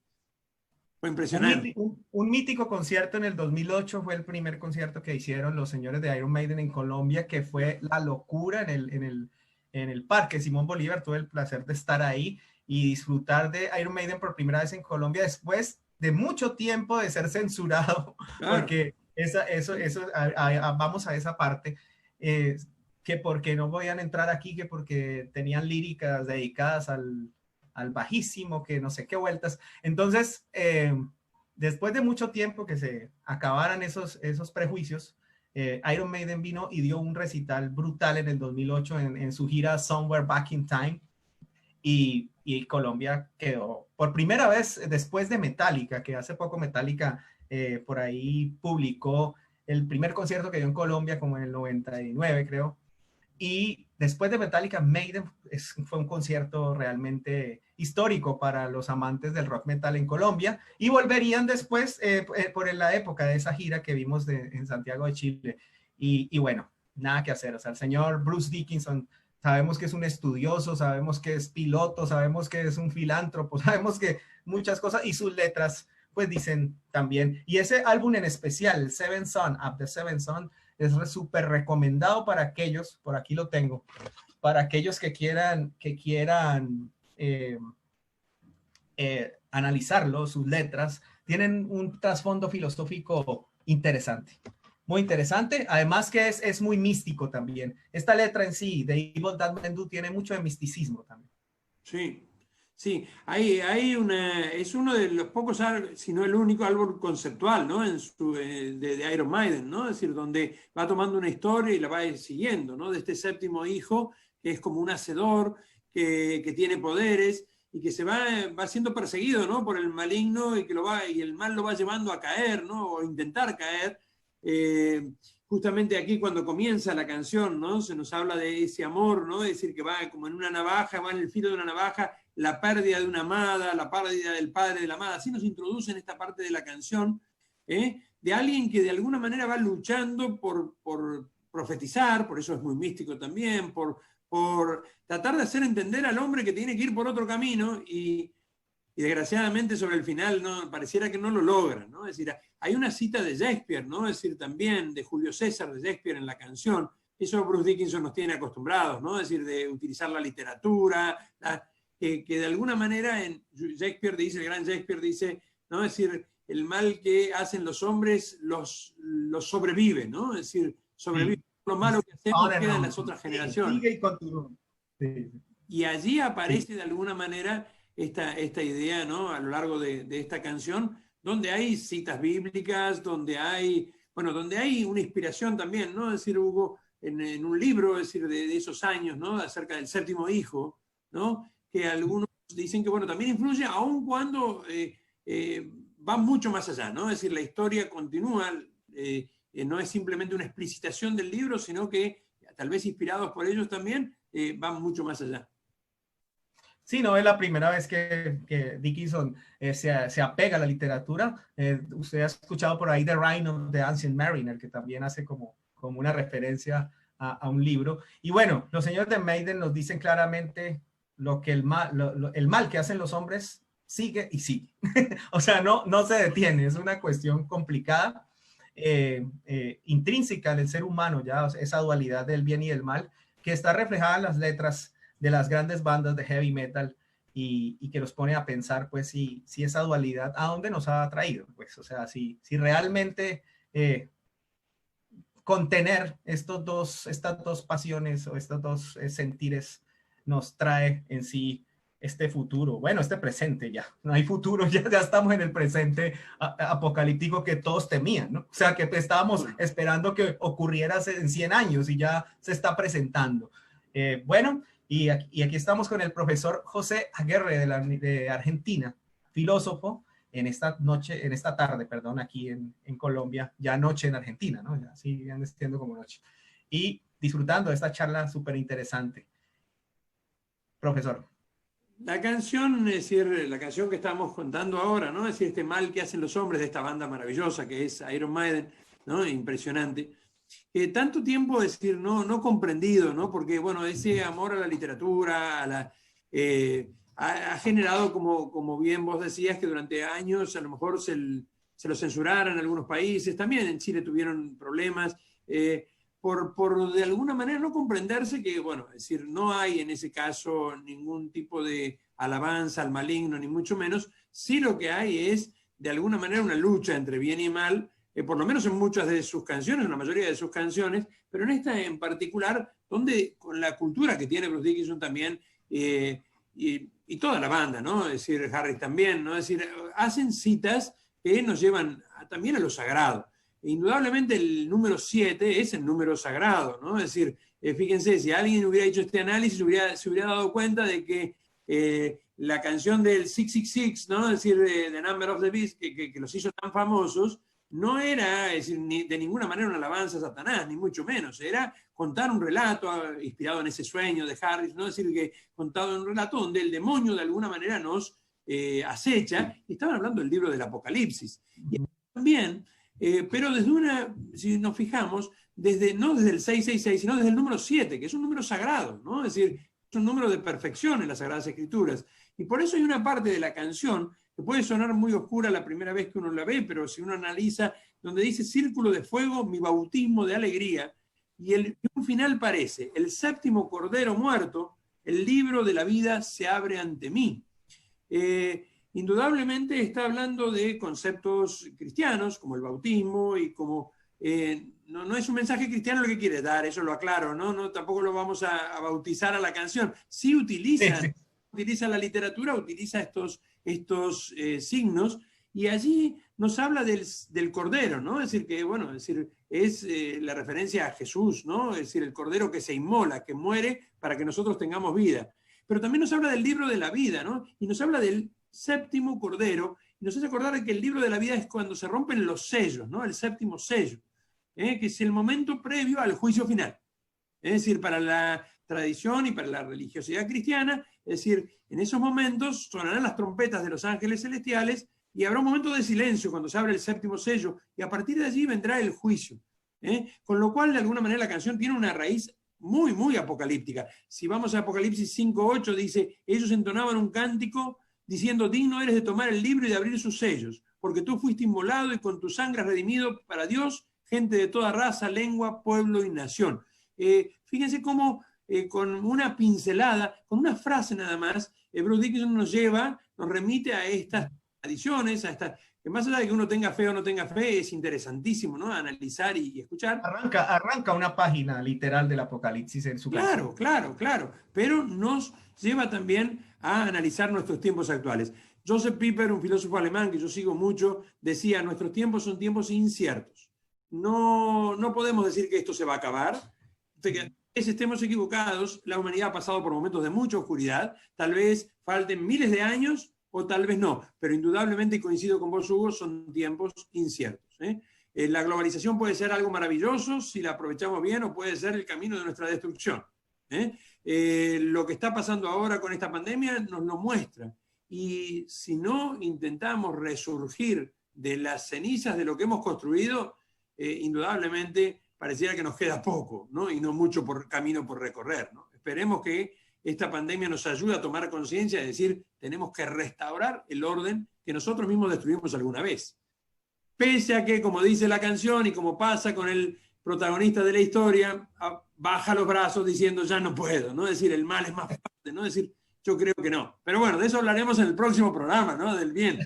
Speaker 4: impresionante.
Speaker 3: Un mítico concierto en el 2008 fue el primer concierto que hicieron los señores de Iron Maiden en Colombia, que fue la locura en el Parque Simón Bolívar. Tuve el placer de estar ahí y disfrutar de Iron Maiden por primera vez en Colombia después de mucho tiempo de ser censurado, claro. Porque vamos a esa parte, que porque no podían entrar aquí, que porque tenían líricas dedicadas al bajísimo, que no sé qué vueltas. Entonces, después de mucho tiempo que se acabaran esos prejuicios, Iron Maiden vino y dio un recital brutal en el 2008 en su gira Somewhere Back in Time, y Colombia quedó por primera vez después de Metallica, que hace poco Metallica por ahí publicó el primer concierto que dio en Colombia como en el 99, creo. Y después de Metallica, Maiden fue un concierto realmente histórico para los amantes del rock metal en Colombia, y volverían después por la época de esa gira que vimos en Santiago de Chile. Y bueno, nada que hacer. O sea, el señor Bruce Dickinson, sabemos que es un estudioso, sabemos que es piloto, sabemos que es un filántropo, sabemos que muchas cosas, y sus letras pues dicen también. Y ese álbum en especial, el Seventh Son, Up the Seventh Son, es súper recomendado para aquellos, por aquí lo tengo, para aquellos que quieran analizarlo, sus letras, tienen un trasfondo filosófico interesante. Muy interesante, además que es muy místico también. Esta letra en sí, de Evil That Men Do, tiene mucho de misticismo también.
Speaker 4: Sí, sí, hay es uno de los pocos, si no el único álbum conceptual, ¿no? De Iron Maiden, ¿no? Es decir, donde va tomando una historia y la va siguiendo, ¿no? De este séptimo hijo, que es como un hacedor, que tiene poderes y que se va siendo perseguido, ¿no? Por el maligno y el mal lo va llevando a caer, ¿no? O intentar caer. Justamente aquí cuando comienza la canción, ¿no? Se nos habla de ese amor, ¿no? Es decir, que va como en una navaja, va en el filo de una navaja, la pérdida de una amada, la pérdida del padre de la amada. Así nos introduce en esta parte de la canción, de alguien que de alguna manera va luchando por profetizar, por eso es muy místico también, por tratar de hacer entender al hombre que tiene que ir por otro camino, y desgraciadamente sobre el final no, pareciera que no lo logra, ¿no? Es decir, hay una cita de Shakespeare, ¿no? Es decir, también de Julio César de Shakespeare en la canción. Eso Bruce Dickinson nos tiene acostumbrados, ¿no? Es decir, de utilizar la literatura, que de alguna manera Shakespeare dice, el gran Shakespeare dice, ¿no? Es decir, el mal que hacen los hombres los sobrevive, ¿no? Es decir, sobrevive. Lo malo que hacemos queda en las otras generaciones.
Speaker 3: Sigue y continúa. Sí.
Speaker 4: Y allí aparece de alguna manera esta idea, ¿no? A lo largo de esta canción, donde hay citas bíblicas, donde hay una inspiración también, ¿no? Es decir, Hugo, en un libro, es decir, de esos años, ¿no? Acerca del séptimo hijo, ¿no? Que algunos dicen que, bueno, también influye, aun cuando va mucho más allá, ¿no? Es decir, la historia continúa, no es simplemente una explicitación del libro, sino que, tal vez inspirados por ellos también, van mucho más allá.
Speaker 3: Sí, no es la primera vez que Dickinson se apega a la literatura. Usted ha escuchado por ahí The Rhino de Ancient Mariner, que también hace como una referencia a un libro. Y bueno, los señores de Maiden nos dicen claramente que el mal que hacen los hombres sigue y sigue. O sea, no se detiene. Es una cuestión complicada, intrínseca del ser humano, ya, o sea, esa dualidad del bien y del mal, que está reflejada en las letras de las grandes bandas de heavy metal, y que nos pone a pensar, pues, si esa dualidad, ¿a dónde nos ha traído? Pues, o sea, si realmente contener estas dos pasiones o estos dos sentires nos trae en sí este futuro, bueno, este presente ya, no hay futuro, ya estamos en el presente apocalíptico que todos temían, ¿no? O sea, que estábamos esperando que ocurriera en 100 años y ya se está presentando. Bueno, y aquí estamos con el profesor José Aguerre de Argentina, filósofo, en esta tarde, aquí en Colombia, ya noche en Argentina, ¿no? Ya siguen siendo como noche. Y disfrutando de esta charla súper interesante. Profesor.
Speaker 4: La canción, es decir, la canción que estamos contando ahora, ¿no? Es decir, este mal que hacen los hombres de esta banda maravillosa que es Iron Maiden, ¿no? Impresionante. Tanto tiempo, es decir, no comprendido, ¿no? Porque, bueno, ese amor a la literatura, ha generado, como bien vos decías, que durante años a lo mejor se lo censuraran en algunos países, también en Chile tuvieron problemas, por de alguna manera no comprenderse que, bueno, es decir, no hay en ese caso ningún tipo de alabanza al maligno, ni mucho menos. Sí, lo que hay es, de alguna manera, una lucha entre bien y mal, por lo menos en muchas de sus canciones, en la mayoría de sus canciones, pero en esta en particular, donde con la cultura que tiene Bruce Dickinson también, y toda la banda, ¿no? Es decir, Harris también, ¿no? Es decir, hacen citas que nos llevan también a lo sagrado. Indudablemente el número 7 es el número sagrado, ¿no? Es decir, fíjense, si alguien hubiera hecho este análisis, se hubiera dado cuenta de que la canción del 666, ¿no? Es decir, The Number of the Beast, que los hizo tan famosos, no era, es decir, de ninguna manera una alabanza a Satanás, ni mucho menos. Era contar un relato inspirado en ese sueño de Harris, ¿no? Es decir, que contado en un relato donde el demonio de alguna manera nos acecha. Y estaban hablando del libro del Apocalipsis. Y también, pero si nos fijamos, no desde el 666, sino desde el número 7, que es un número sagrado, ¿no? Es decir, es un número de perfección en las Sagradas Escrituras. Y por eso hay una parte de la canción que puede sonar muy oscura la primera vez que uno la ve, pero si uno analiza, donde dice círculo de fuego, mi bautismo de alegría, y un final parece, el séptimo cordero muerto, el libro de la vida se abre ante mí. Indudablemente está hablando de conceptos cristianos, como el bautismo, y como no es un mensaje cristiano lo que quiere dar, eso lo aclaro, ¿no? Tampoco lo vamos a bautizar a la canción. Sí utiliza la literatura, utiliza estos signos, y allí nos habla del cordero, ¿no? Es decir, que, bueno, es la referencia a Jesús, ¿no? Es decir, el cordero que se inmola, que muere para que nosotros tengamos vida. Pero también nos habla del libro de la vida, ¿no? Y nos habla del séptimo cordero, y nos hace acordar de que el libro de la vida es cuando se rompen los sellos, ¿no? El séptimo sello, que es el momento previo al juicio final. Es decir, para la tradición y para la religiosidad cristiana, es decir, en esos momentos sonarán las trompetas de los ángeles celestiales y habrá un momento de silencio cuando se abre el séptimo sello, y a partir de allí vendrá el juicio. Con lo cual, de alguna manera, la canción tiene una raíz muy, muy apocalíptica. Si vamos a Apocalipsis 5:8, dice, ellos entonaban un cántico diciendo, digno eres de tomar el libro y de abrir sus sellos, porque tú fuiste inmolado y con tu sangre has redimido para Dios gente de toda raza, lengua, pueblo y nación. Fíjense cómo con una pincelada, con una frase nada más, Bruce Dickinson nos remite a estas tradiciones, que más allá de que uno tenga fe o no tenga fe, es interesantísimo, ¿no? Analizar y escuchar.
Speaker 3: Arranca una página literal del Apocalipsis en su canción.
Speaker 4: Claro, pero nos lleva también a analizar nuestros tiempos actuales. Joseph Pieper, un filósofo alemán que yo sigo mucho, decía, nuestros tiempos son tiempos inciertos. No podemos decir que esto se va a acabar. Tal vez estemos equivocados, la humanidad ha pasado por momentos de mucha oscuridad, tal vez falten miles de años o tal vez no, pero indudablemente, y coincido con vos, Hugo, son tiempos inciertos. La globalización puede ser algo maravilloso si la aprovechamos bien, o puede ser el camino de nuestra destrucción. Lo que está pasando ahora con esta pandemia nos lo muestra, y si no intentamos resurgir de las cenizas de lo que hemos construido, indudablemente pareciera que nos queda poco, ¿no? Y no mucho camino por recorrer, ¿no? Esperemos que esta pandemia nos ayude a tomar conciencia de decir, tenemos que restaurar el orden que nosotros mismos destruimos alguna vez. Pese a que, como dice la canción y como pasa con el protagonista de la historia, baja los brazos diciendo, ya no puedo, ¿no? Es decir, el mal es más fuerte, ¿no? Es decir, yo creo que no. Pero bueno, de eso hablaremos en el próximo programa, ¿no? Del bien.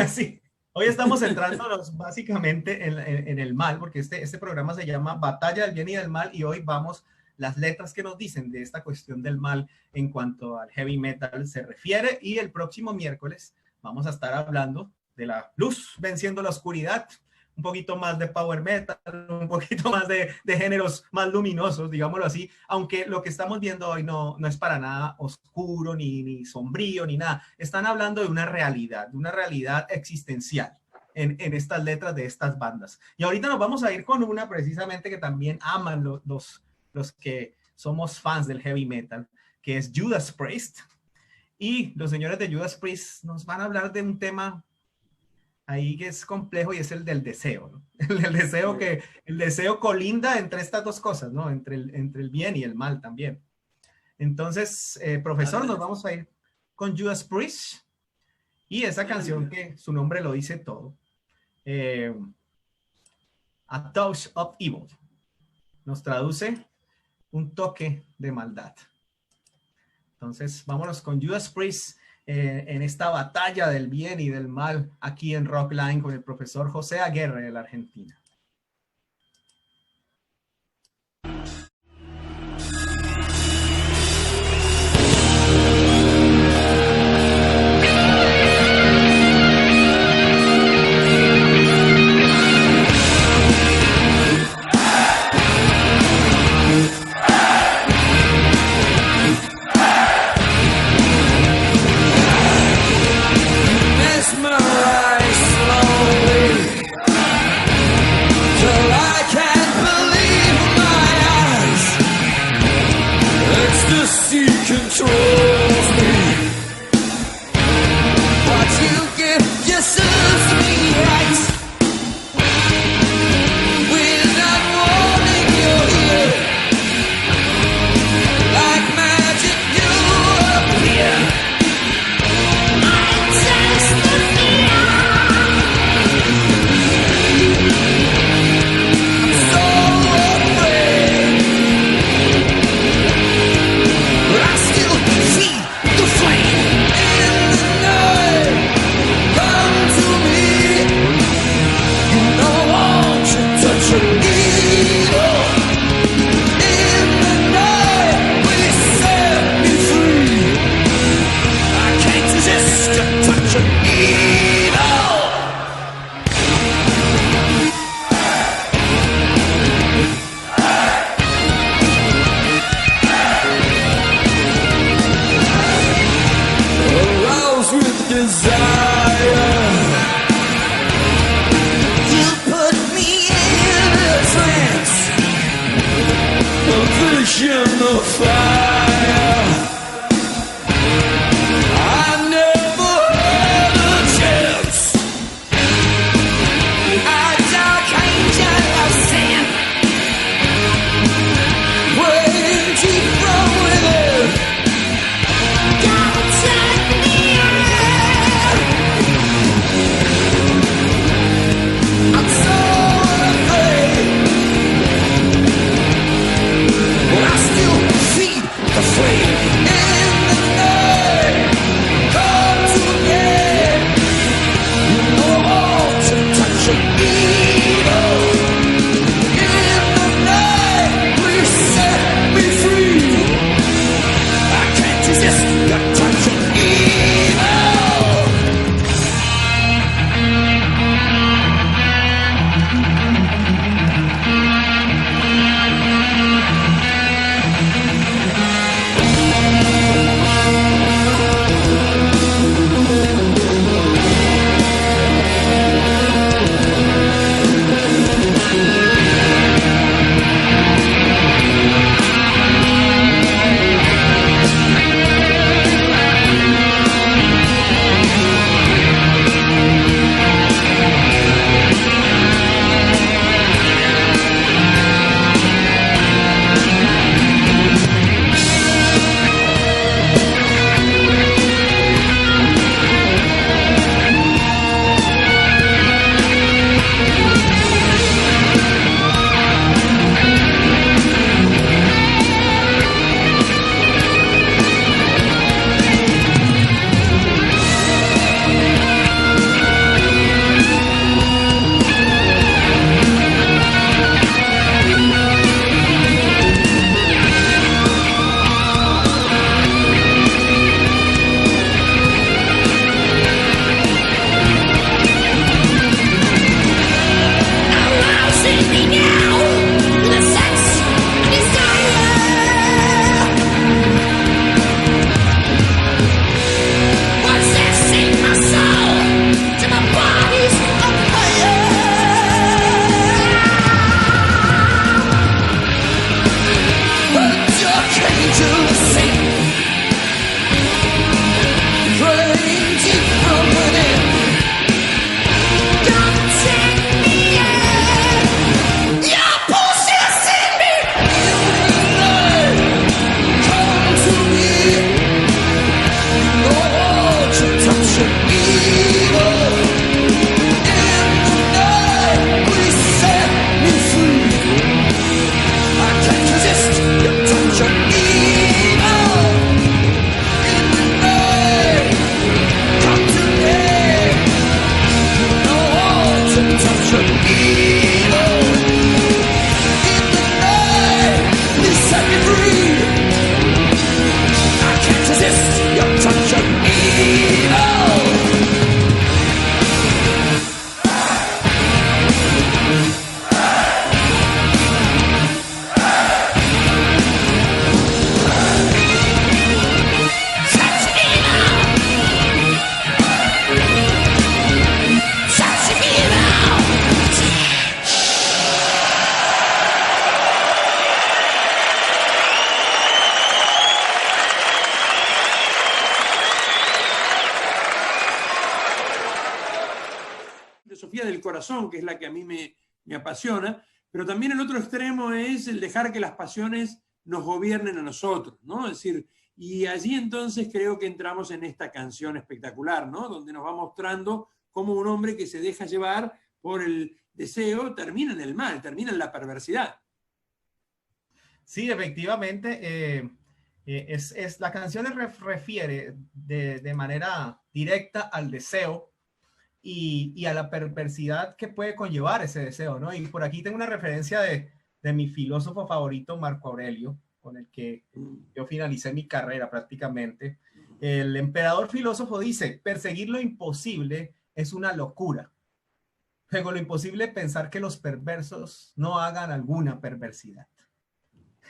Speaker 3: Sí. Hoy estamos centrándonos básicamente en el mal, porque este programa se llama Batalla del Bien y del Mal, y hoy vamos las letras que nos dicen de esta cuestión del mal en cuanto al heavy metal se refiere, y el próximo miércoles vamos a estar hablando de la luz venciendo la oscuridad, un poquito más de power metal, un poquito más de géneros más luminosos, digámoslo así, aunque lo que estamos viendo hoy no es para nada oscuro, ni sombrío, ni nada. Están hablando de una realidad existencial en estas letras de estas bandas. Y ahorita nos vamos a ir con una precisamente que también aman los que somos fans del heavy metal, que es Judas Priest. Y los señores de Judas Priest nos van a hablar de un tema ahí que es complejo, y es el del deseo, ¿no? El deseo colinda entre estas dos cosas, ¿no? Entre el bien y el mal también. Entonces, profesor, nos vamos a ir con Judas Priest y esa canción que su nombre lo dice todo. A Touch of Evil. Nos traduce un toque de maldad. Entonces, vámonos con Judas Priest en esta batalla del bien y del mal aquí en Rockline con el profesor José Aguirre de la Argentina.
Speaker 2: Mesmerized slowly of fire. I never had a chance. A dark angel of sin, waiting from within. Don't take me in. I'm so afraid, but I still feed the flame in the night. Come to me, you know all to touch of evil. In the night, please set me free. I can't resist your touch of evil.
Speaker 4: filosofía del corazón, que es la que a mí me apasiona, pero también el otro extremo es el dejar que las pasiones nos gobiernen a nosotros, ¿no? Es decir, y allí entonces creo que entramos en esta canción espectacular, ¿no? Donde nos va mostrando cómo un hombre que se deja llevar por el deseo termina en el mal, termina en la perversidad.
Speaker 3: Sí, efectivamente, la canción refiere de manera directa al deseo y a la perversidad que puede conllevar ese deseo, ¿no? Y por aquí tengo una referencia de mi filósofo favorito, Marco Aurelio, con el que yo finalicé mi carrera prácticamente. El emperador filósofo dice: perseguir lo imposible es una locura. Luego, lo imposible es pensar que los perversos no hagan alguna perversidad.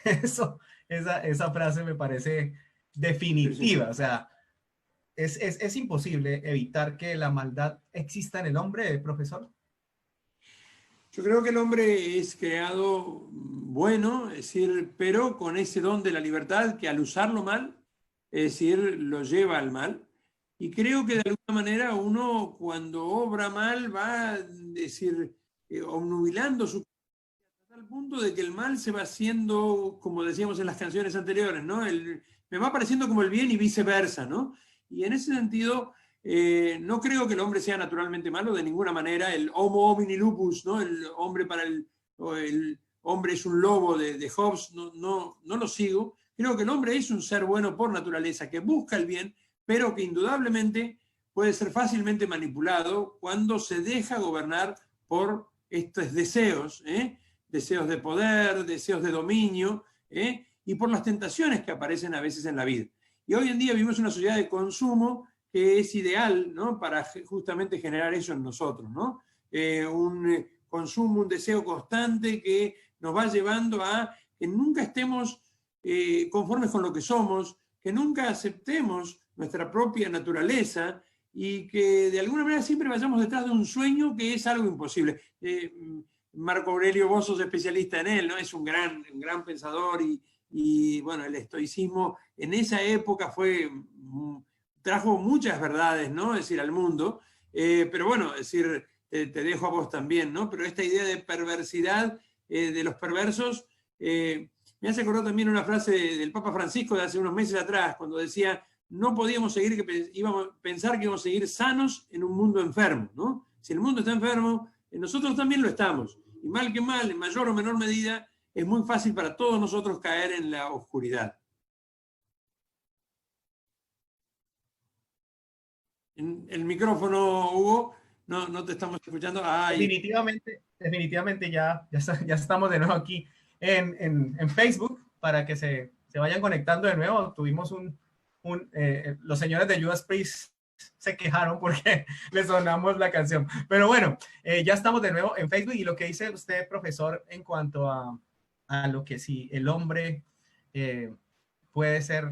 Speaker 3: Esa frase me parece definitiva. O sea, es imposible evitar que la maldad exista en el hombre, profesor.
Speaker 4: Yo creo que el hombre es creado bueno, es decir, pero con ese don de la libertad que al usarlo mal, es decir, lo lleva al mal. Y creo que de alguna manera uno cuando obra mal va, es decir, obnubilando su al punto de que el mal se va haciendo, como decíamos en las canciones anteriores, ¿no? Me va pareciendo como el bien y viceversa, ¿no? Y en ese sentido, no creo que el hombre sea naturalmente malo de ninguna manera. El homo homini lupus, ¿no? El hombre o el hombre es un lobo de Hobbes, no lo sigo. Creo que el hombre es un ser bueno por naturaleza, que busca el bien, pero que indudablemente puede ser fácilmente manipulado cuando se deja gobernar por estos deseos, deseos de poder, deseos de dominio, y por las tentaciones que aparecen a veces en la vida. Y hoy en día vivimos una sociedad de consumo que es ideal, ¿no? Para justamente generar eso en nosotros, ¿no? Un consumo, un deseo constante que nos va llevando a que nunca estemos conformes con lo que somos, que nunca aceptemos nuestra propia naturaleza y que de alguna manera siempre vayamos detrás de un sueño que es algo imposible. Marco Aurelio, vos sos especialista en él, ¿no? Es un gran pensador y bueno, el estoicismo en esa época trajo muchas verdades, ¿no? Es decir, al mundo, pero bueno, es decir, te dejo a vos también, ¿no? Pero esta idea de perversidad de los perversos, me hace acordar también una frase del Papa Francisco de hace unos meses atrás, cuando decía, no podíamos pensar que íbamos a seguir sanos en un mundo enfermo, ¿no? Si el mundo está enfermo, nosotros también lo estamos. Y mal que mal, en mayor o menor medida, es muy fácil para todos nosotros caer en la oscuridad. En el micrófono, Hugo, no te estamos escuchando.
Speaker 3: Definitivamente ya estamos de nuevo aquí en Facebook para que se vayan conectando de nuevo. Tuvimos los señores de Judas Priest se quejaron porque les sonamos la canción. Pero bueno, ya estamos de nuevo en Facebook y lo que dice usted, profesor, en cuanto a lo que si el hombre puede ser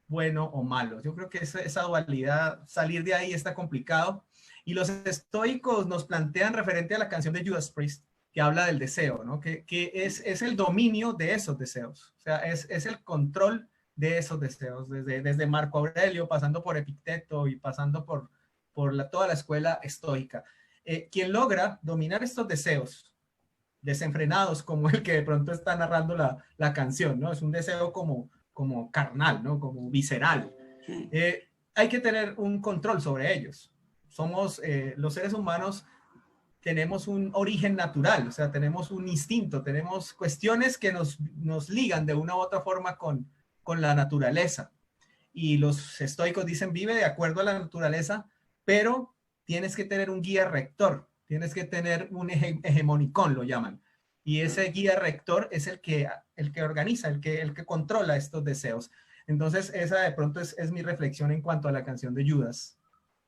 Speaker 3: bueno o malo. Yo creo que esa dualidad, salir de ahí está complicado. Y los estoicos nos plantean referente a la canción de Judas Priest, que habla del deseo, ¿no? Que es el dominio de esos deseos. O sea, es el control de esos deseos, desde Marco Aurelio, pasando por Epicteto y pasando por toda la escuela estoica. Quien logra dominar estos deseos desenfrenados, como el que de pronto está narrando la canción, ¿no? Es un deseo como carnal, ¿no? Como visceral.
Speaker 4: Sí.
Speaker 3: Hay que tener un control sobre ellos. Somos, los seres humanos, tenemos un origen natural, o sea, tenemos un instinto, tenemos cuestiones que nos ligan de una u otra forma con la naturaleza. Y los estoicos dicen, vive de acuerdo a la naturaleza, pero tienes que tener un guía rector, tienes que tener un hegemonicón, lo llaman. Y ese guía rector es el que organiza, el que controla estos deseos. Entonces, esa de pronto es mi reflexión en cuanto a la canción de Judas.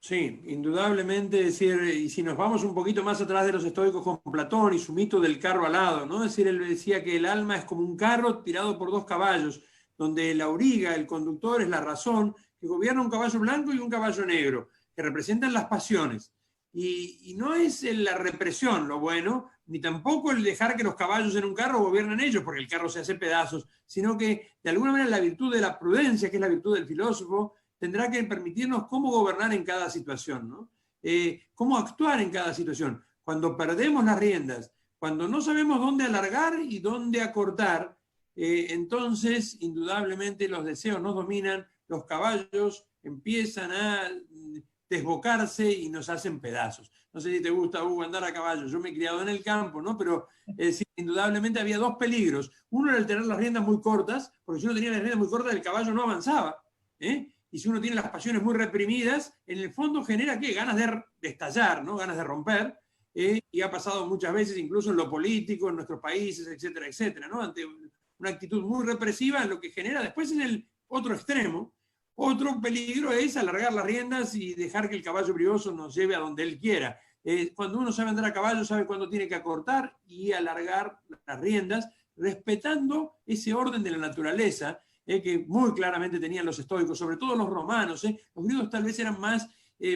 Speaker 4: Sí, indudablemente, es decir, y si nos vamos un poquito más atrás de los estoicos con Platón y su mito del carro alado, ¿no? Es decir, él decía que el alma es como un carro tirado por dos caballos, donde el auriga, el conductor, es la razón, que gobierna un caballo blanco y un caballo negro, que representan las pasiones. Y no es la represión lo bueno, ni tampoco el dejar que los caballos en un carro gobiernen ellos, porque el carro se hace pedazos, sino que de alguna manera la virtud de la prudencia, que es la virtud del filósofo, tendrá que permitirnos cómo gobernar en cada situación, ¿no? Cómo actuar en cada situación. Cuando perdemos las riendas, cuando no sabemos dónde alargar y dónde acortar, entonces indudablemente los deseos nos dominan, los caballos empiezan a desbocarse y nos hacen pedazos. No sé si te gusta, Hugo, andar a caballo. Yo me he criado en el campo, ¿no? Pero indudablemente había dos peligros. Uno era el tener las riendas muy cortas, porque si uno tenía las riendas muy cortas, el caballo no avanzaba, Y si uno tiene las pasiones muy reprimidas, en el fondo genera, ¿qué? Ganas de estallar, ¿no? Ganas de romper. Y ha pasado muchas veces, incluso en lo político, en nuestros países, etcétera, etcétera, ¿no? Ante una actitud muy represiva, lo que genera después en el otro extremo. Otro peligro es alargar las riendas y dejar que el caballo brioso nos lleve a donde él quiera. Cuando uno sabe andar a caballo, sabe cuándo tiene que acortar y alargar las riendas, respetando ese orden de la naturaleza, que muy claramente tenían los estoicos, sobre todo los romanos. Los griegos tal vez eran más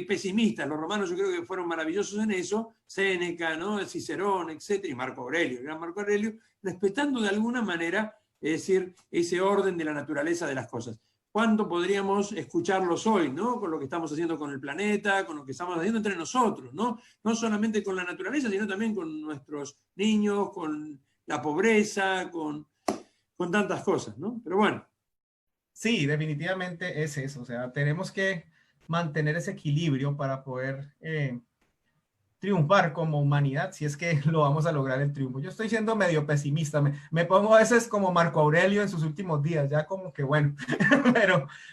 Speaker 4: pesimistas. Los romanos yo creo que fueron maravillosos en eso, Séneca, ¿no? Cicerón, etcétera, y Marco Aurelio, el gran Marco Aurelio, respetando de alguna manera, es decir, ese orden de la naturaleza de las cosas. ¿Cuánto podríamos escucharlos hoy, ¿no? Con lo que estamos haciendo con el planeta, con lo que estamos haciendo entre nosotros, ¿no? No solamente con la naturaleza, sino también con nuestros niños, con la pobreza, con tantas cosas, ¿no? Pero bueno.
Speaker 3: Sí, definitivamente es eso. O sea, tenemos que mantener ese equilibrio para poder triunfar como humanidad, si es que lo vamos a lograr el triunfo. Yo estoy siendo medio pesimista, me pongo a veces como Marco Aurelio en sus últimos días, ya como que bueno,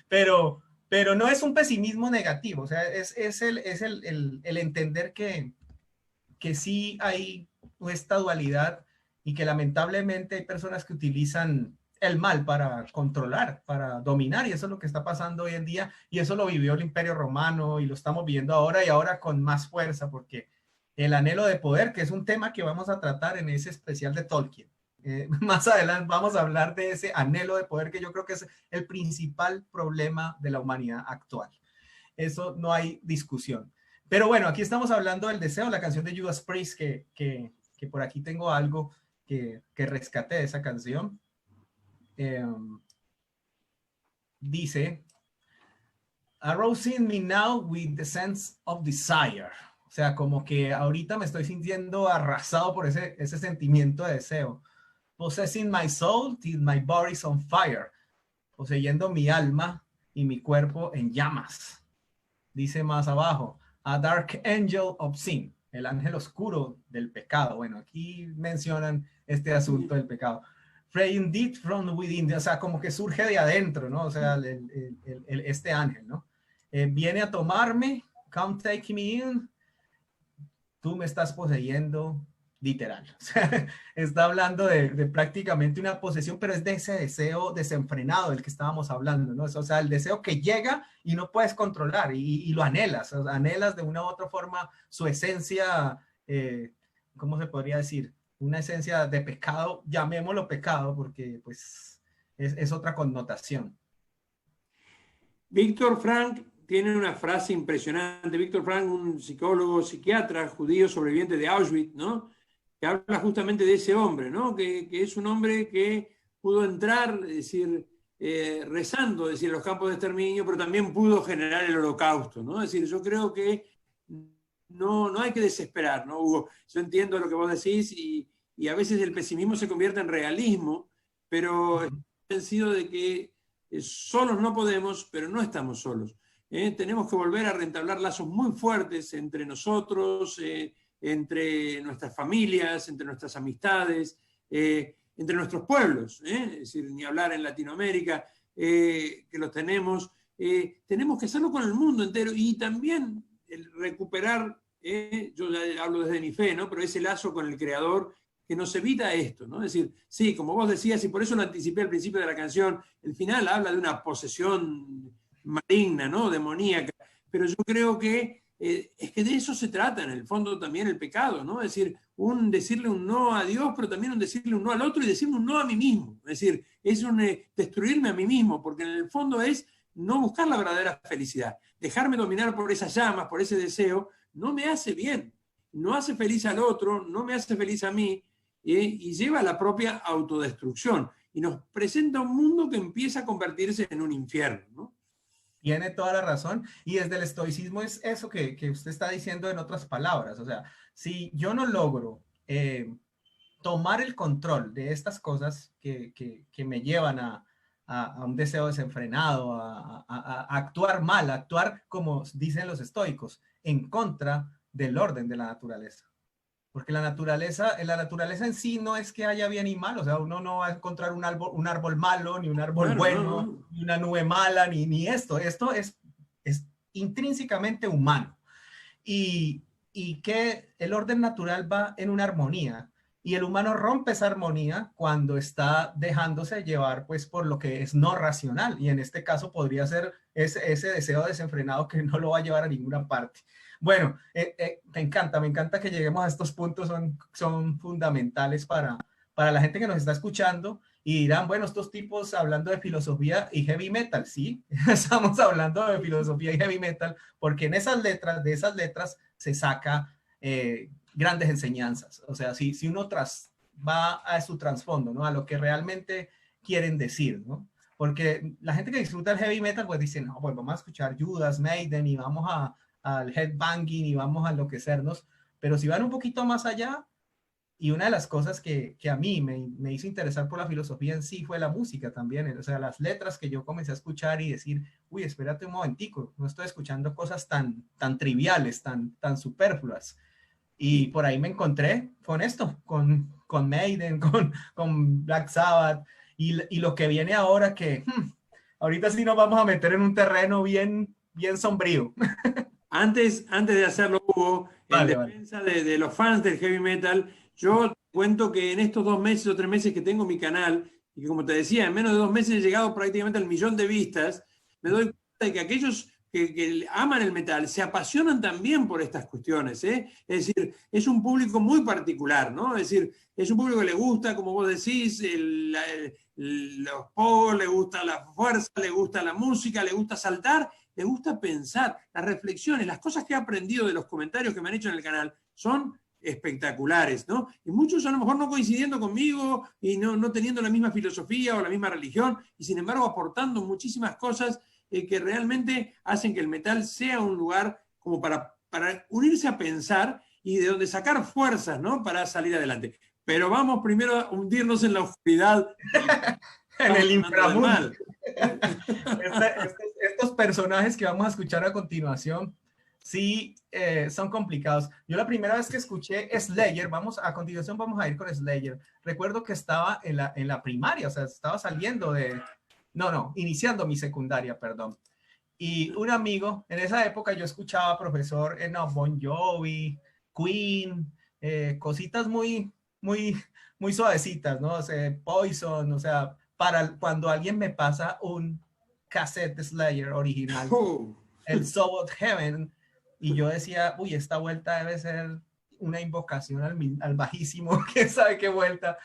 Speaker 3: pero no es un pesimismo negativo, o sea, es el entender que sí hay esta dualidad y que lamentablemente hay personas que utilizan el mal para controlar, para dominar, y eso es lo que está pasando hoy en día, y eso lo vivió el Imperio Romano y lo estamos viviendo ahora y ahora con más fuerza, porque el anhelo de poder, que es un tema que vamos a tratar en ese especial de Tolkien. Más adelante vamos a hablar de ese anhelo de poder que yo creo que es el principal problema de la humanidad actual. Eso no hay discusión. Pero bueno, aquí estamos hablando del deseo, la canción de Judas Priest, que por aquí tengo algo que rescaté de esa canción. Dice, arousing me now with the sense of desire. O sea, como que ahorita me estoy sintiendo arrasado por ese sentimiento de deseo. Possessing my soul till my body's on fire. Poseyendo mi alma y mi cuerpo en llamas. Dice más abajo, a dark angel of sin. El ángel oscuro del pecado. Bueno, aquí mencionan este asunto del pecado. Pray indeed from within, o sea, como que surge de adentro, ¿no? O sea, este ángel, ¿no? Viene a tomarme, come take me in, tú me estás poseyendo, literal. O sea, está hablando de prácticamente una posesión, pero es de ese deseo desenfrenado del que estábamos hablando, ¿no? O sea, el deseo que llega y no puedes controlar y lo anhelas, o sea, anhelas de una u otra forma su esencia, ¿cómo se podría decir? Una esencia de pecado, llamémoslo pecado, porque pues es otra connotación.
Speaker 4: Víctor Frank tiene una frase impresionante. Víctor Frank, un psicólogo, psiquiatra judío sobreviviente de Auschwitz, ¿no? Que habla justamente de ese hombre, ¿no? Que es un hombre que pudo entrar, es decir, rezando, es decir, los campos de exterminio, pero también pudo generar el holocausto, ¿no? Es decir, yo creo que no hay que desesperar, ¿no, Hugo? Yo entiendo lo que vos decís y a veces el pesimismo se convierte en realismo, pero estoy convencido de que solos no podemos, pero no estamos solos. Tenemos que volver a reentablar lazos muy fuertes entre nosotros, entre nuestras familias, entre nuestras amistades, entre nuestros pueblos, es decir, ni hablar en Latinoamérica, que los tenemos. Tenemos que hacerlo con el mundo entero y también recuperar, yo ya hablo desde mi fe, ¿no? Pero ese lazo con el Creador que nos evita esto, ¿no? Es decir, sí, como vos decías, y por eso lo anticipé al principio de la canción, el final habla de una posesión maligna, ¿no? Demoníaca, pero yo creo que es que de eso se trata en el fondo también el pecado, ¿no? Es decir, decirle un no a Dios, pero también decirle un no al otro y decirle un no a mí mismo. Es decir, es destruirme a mí mismo, porque en el fondo es no buscar la verdadera felicidad. Dejarme dominar por esas llamas, por ese deseo, no me hace bien. No hace feliz al otro, no me hace feliz a mí, y lleva a la propia autodestrucción. Y nos presenta un mundo que empieza a convertirse en un infierno, ¿no?
Speaker 3: Tiene toda la razón. Y desde el estoicismo es eso que usted está diciendo en otras palabras. O sea, si yo no logro tomar el control de estas cosas que me llevan a un deseo desenfrenado, a actuar mal, a actuar, como dicen los estoicos, en contra del orden de la naturaleza. Porque la naturaleza en sí no es que haya bien y mal, o sea, uno no va a encontrar un árbol malo, ni un árbol bueno, no. Ni una nube mala, ni esto. Esto es intrínsecamente humano. Y que el orden natural va en una armonía. Y el humano rompe esa armonía cuando está dejándose llevar pues, por lo que es no racional. Y en este caso podría ser ese deseo desenfrenado que no lo va a llevar a ninguna parte. Bueno, me encanta que lleguemos a estos puntos, son fundamentales para la gente que nos está escuchando Y dirán, bueno, estos tipos hablando de filosofía y heavy metal, sí, estamos hablando de filosofía y heavy metal, porque en esas letras, de esas letras se saca grandes enseñanzas. O sea, si uno va a su trasfondo, ¿no? A lo que realmente quieren decir, ¿no? Porque la gente que disfruta el heavy metal, pues dice, no, pues vamos a escuchar Judas, Maiden y vamos al headbanging y vamos a enloquecernos. Pero si van un poquito más allá, y una de las cosas que a mí me hizo interesar por la filosofía en sí fue la música también, o sea, las letras que yo comencé a escuchar y decir, uy, espérate un momentico, no estoy escuchando cosas tan triviales, tan superfluas. Y por ahí me encontré con esto, con Maiden, con Black Sabbath, y lo que viene ahora que ahorita sí nos vamos a meter en un terreno bien sombrío.
Speaker 4: Antes de hacerlo, Hugo, en defensa de los fans del heavy metal, yo cuento que en estos 2 meses o 3 meses que tengo mi canal, y que como te decía, en menos de 2 meses he llegado prácticamente al 1.000.000 de vistas, me doy cuenta de que aquellos que aman el metal se apasionan también por estas cuestiones, ¿eh? Es decir, es un público muy particular, ¿no? Es decir, es un público que le gusta, como vos decís, los pogos, le gusta la fuerza, le gusta la música, le gusta saltar, le gusta pensar. Las reflexiones, las cosas que he aprendido de los comentarios que me han hecho en el canal son espectaculares, ¿no? Y muchos a lo mejor no coincidiendo conmigo y no teniendo la misma filosofía o la misma religión, y sin embargo aportando muchísimas cosas que realmente hacen que el metal sea un lugar como para unirse a pensar y de donde sacar fuerzas, ¿no? Para salir adelante. Pero vamos primero a hundirnos en la oscuridad.
Speaker 3: En el inframundo. Estos personajes que vamos a escuchar a continuación, sí, son complicados. Yo la primera vez que escuché Slayer, a continuación vamos a ir con Slayer. Recuerdo que estaba en la primaria, o sea, estaba saliendo iniciando mi secundaria, perdón. Y un amigo, en esa época yo escuchaba profesor Bon Jovi, Queen, cositas muy suavecitas, ¿no? O sea, Poison, o sea, para cuando alguien me pasa un cassette de Slayer original, el Soul of Heaven, y yo decía, uy, esta vuelta debe ser una invocación al bajísimo, quién sabe qué vuelta.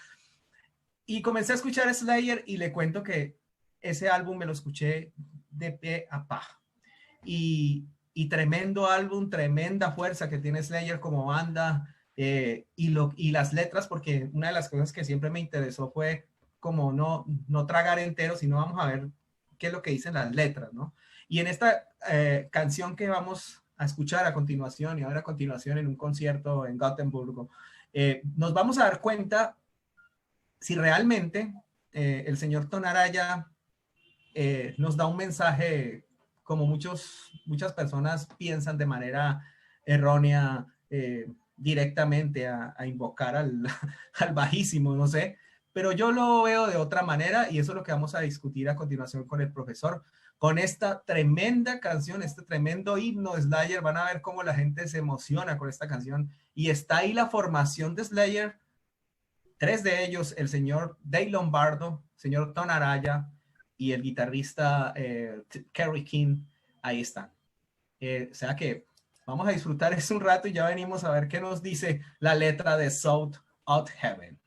Speaker 3: Y comencé a escuchar Slayer y le cuento que ese álbum me lo escuché de pie a pa. Y tremendo álbum, tremenda fuerza que tiene Slayer como banda, y las letras, porque una de las cosas que siempre me interesó fue como no tragar entero, sino vamos a ver qué es lo que dicen las letras, ¿no? Y en esta canción que vamos a escuchar a continuación, y ahora a continuación en un concierto en Gotemburgo, nos vamos a dar cuenta si realmente el señor Tom Araya nos da un mensaje como muchas personas piensan de manera errónea, directamente a invocar al bajísimo, no sé, pero yo lo veo de otra manera, y eso es lo que vamos a discutir a continuación con el profesor, con esta tremenda canción, este tremendo himno de Slayer. Van a ver cómo la gente se emociona con esta canción, y está ahí la formación de Slayer, 3 de ellos, el señor Dave Lombardo, señor Tom Araya y el guitarrista Kerry King, ahí están. O sea que vamos a disfrutar eso un rato y ya venimos a ver qué nos dice la letra de Soul of Heaven.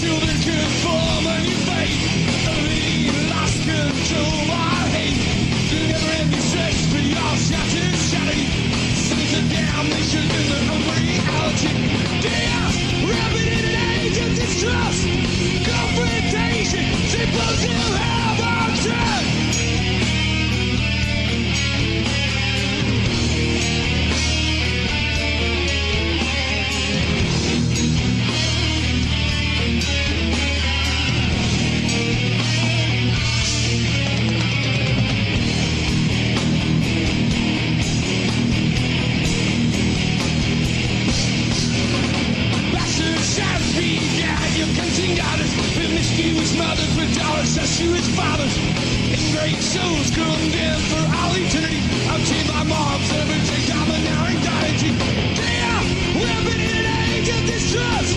Speaker 2: children conform a new fate. We lost control, our hate. The never-ending search for your shattered sanity. Since the damnation in the unreality. Dear, rapid in an age of distrust. Confrontation, simple to have on turn. Promiscuous mothers with dollars, sensuous fathers, and great souls condemned for all eternity. I've seen my mom's everyday domineering deity. Dear, we're in an age of distrust,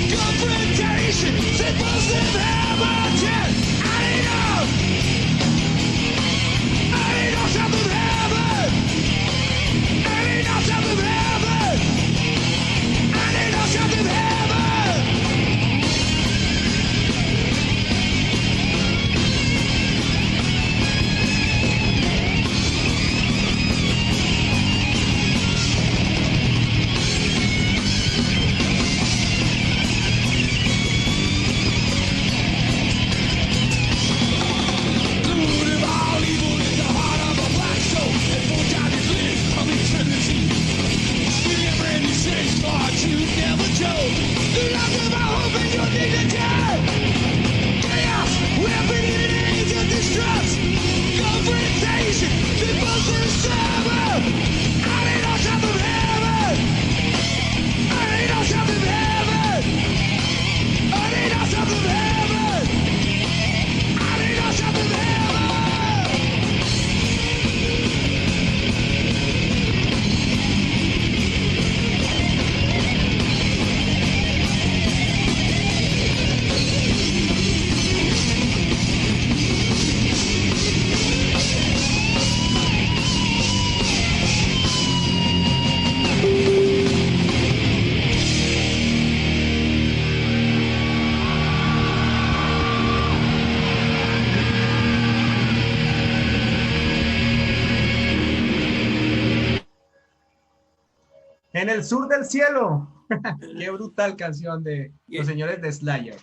Speaker 2: confrontation, symbols of heaven. I need no type of heaven. I need no type of heaven. I need no type of heaven.
Speaker 3: En el sur del cielo. Qué brutal canción de los señores de Slayer.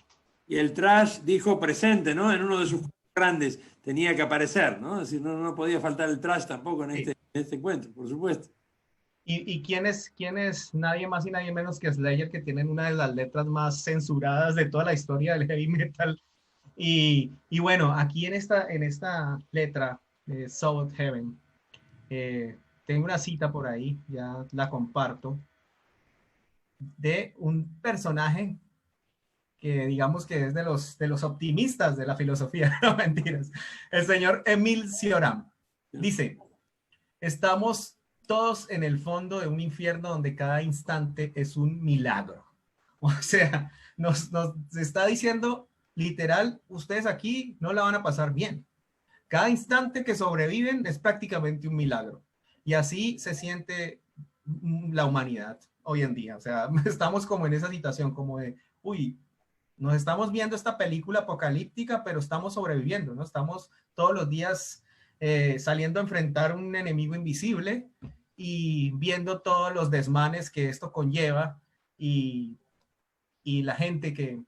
Speaker 4: Y el trash dijo presente, ¿no? En uno de sus grandes tenía que aparecer, ¿no? Es decir, no podía faltar el trash tampoco en este encuentro, por supuesto.
Speaker 3: ¿Y quién es nadie más y nadie menos que Slayer, que tienen una de las letras más censuradas de toda la historia del heavy metal? Y bueno, aquí en esta letra, Soul of Heaven, tengo una cita por ahí, ya la comparto, de un personaje que digamos que es de los optimistas de la filosofía, no mentiras, el señor Émile Cioran. Dice, estamos todos en el fondo de un infierno donde cada instante es un milagro. O sea, nos está diciendo literal, ustedes aquí no la van a pasar bien. Cada instante que sobreviven es prácticamente un milagro. Y así se siente la humanidad hoy en día. O sea, estamos como en esa situación, como de, uy, nos estamos viendo esta película apocalíptica, pero estamos sobreviviendo, ¿no? Estamos todos los días saliendo a enfrentar un enemigo invisible y viendo todos los desmanes que esto conlleva y la gente que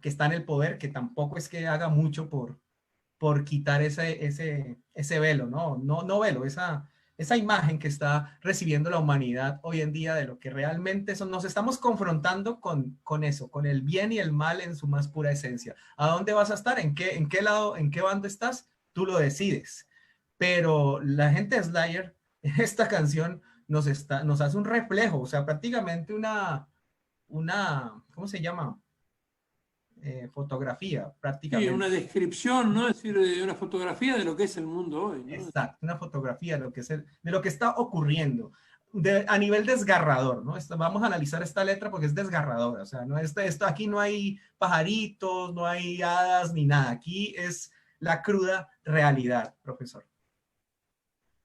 Speaker 3: está en el poder, que tampoco es que haga mucho por quitar ese velo, ¿no? No velo, esa imagen que está recibiendo la humanidad hoy en día de lo que realmente son. Nos estamos confrontando con eso, con el bien y el mal en su más pura esencia. ¿A dónde vas a estar? ¿En qué lado, en qué bando estás? Tú lo decides. Pero la gente de Slayer, esta canción nos hace un reflejo, o sea, prácticamente una ¿cómo se llama? Fotografía, prácticamente.
Speaker 4: Sí, una descripción, ¿no? Es decir, una fotografía de lo que es el mundo hoy, ¿no?
Speaker 3: Exacto, una fotografía de lo que está ocurriendo a nivel desgarrador, ¿no? Vamos a analizar esta letra porque es desgarradora, o sea, aquí no hay pajaritos, no hay hadas ni nada, aquí es la cruda realidad, profesor.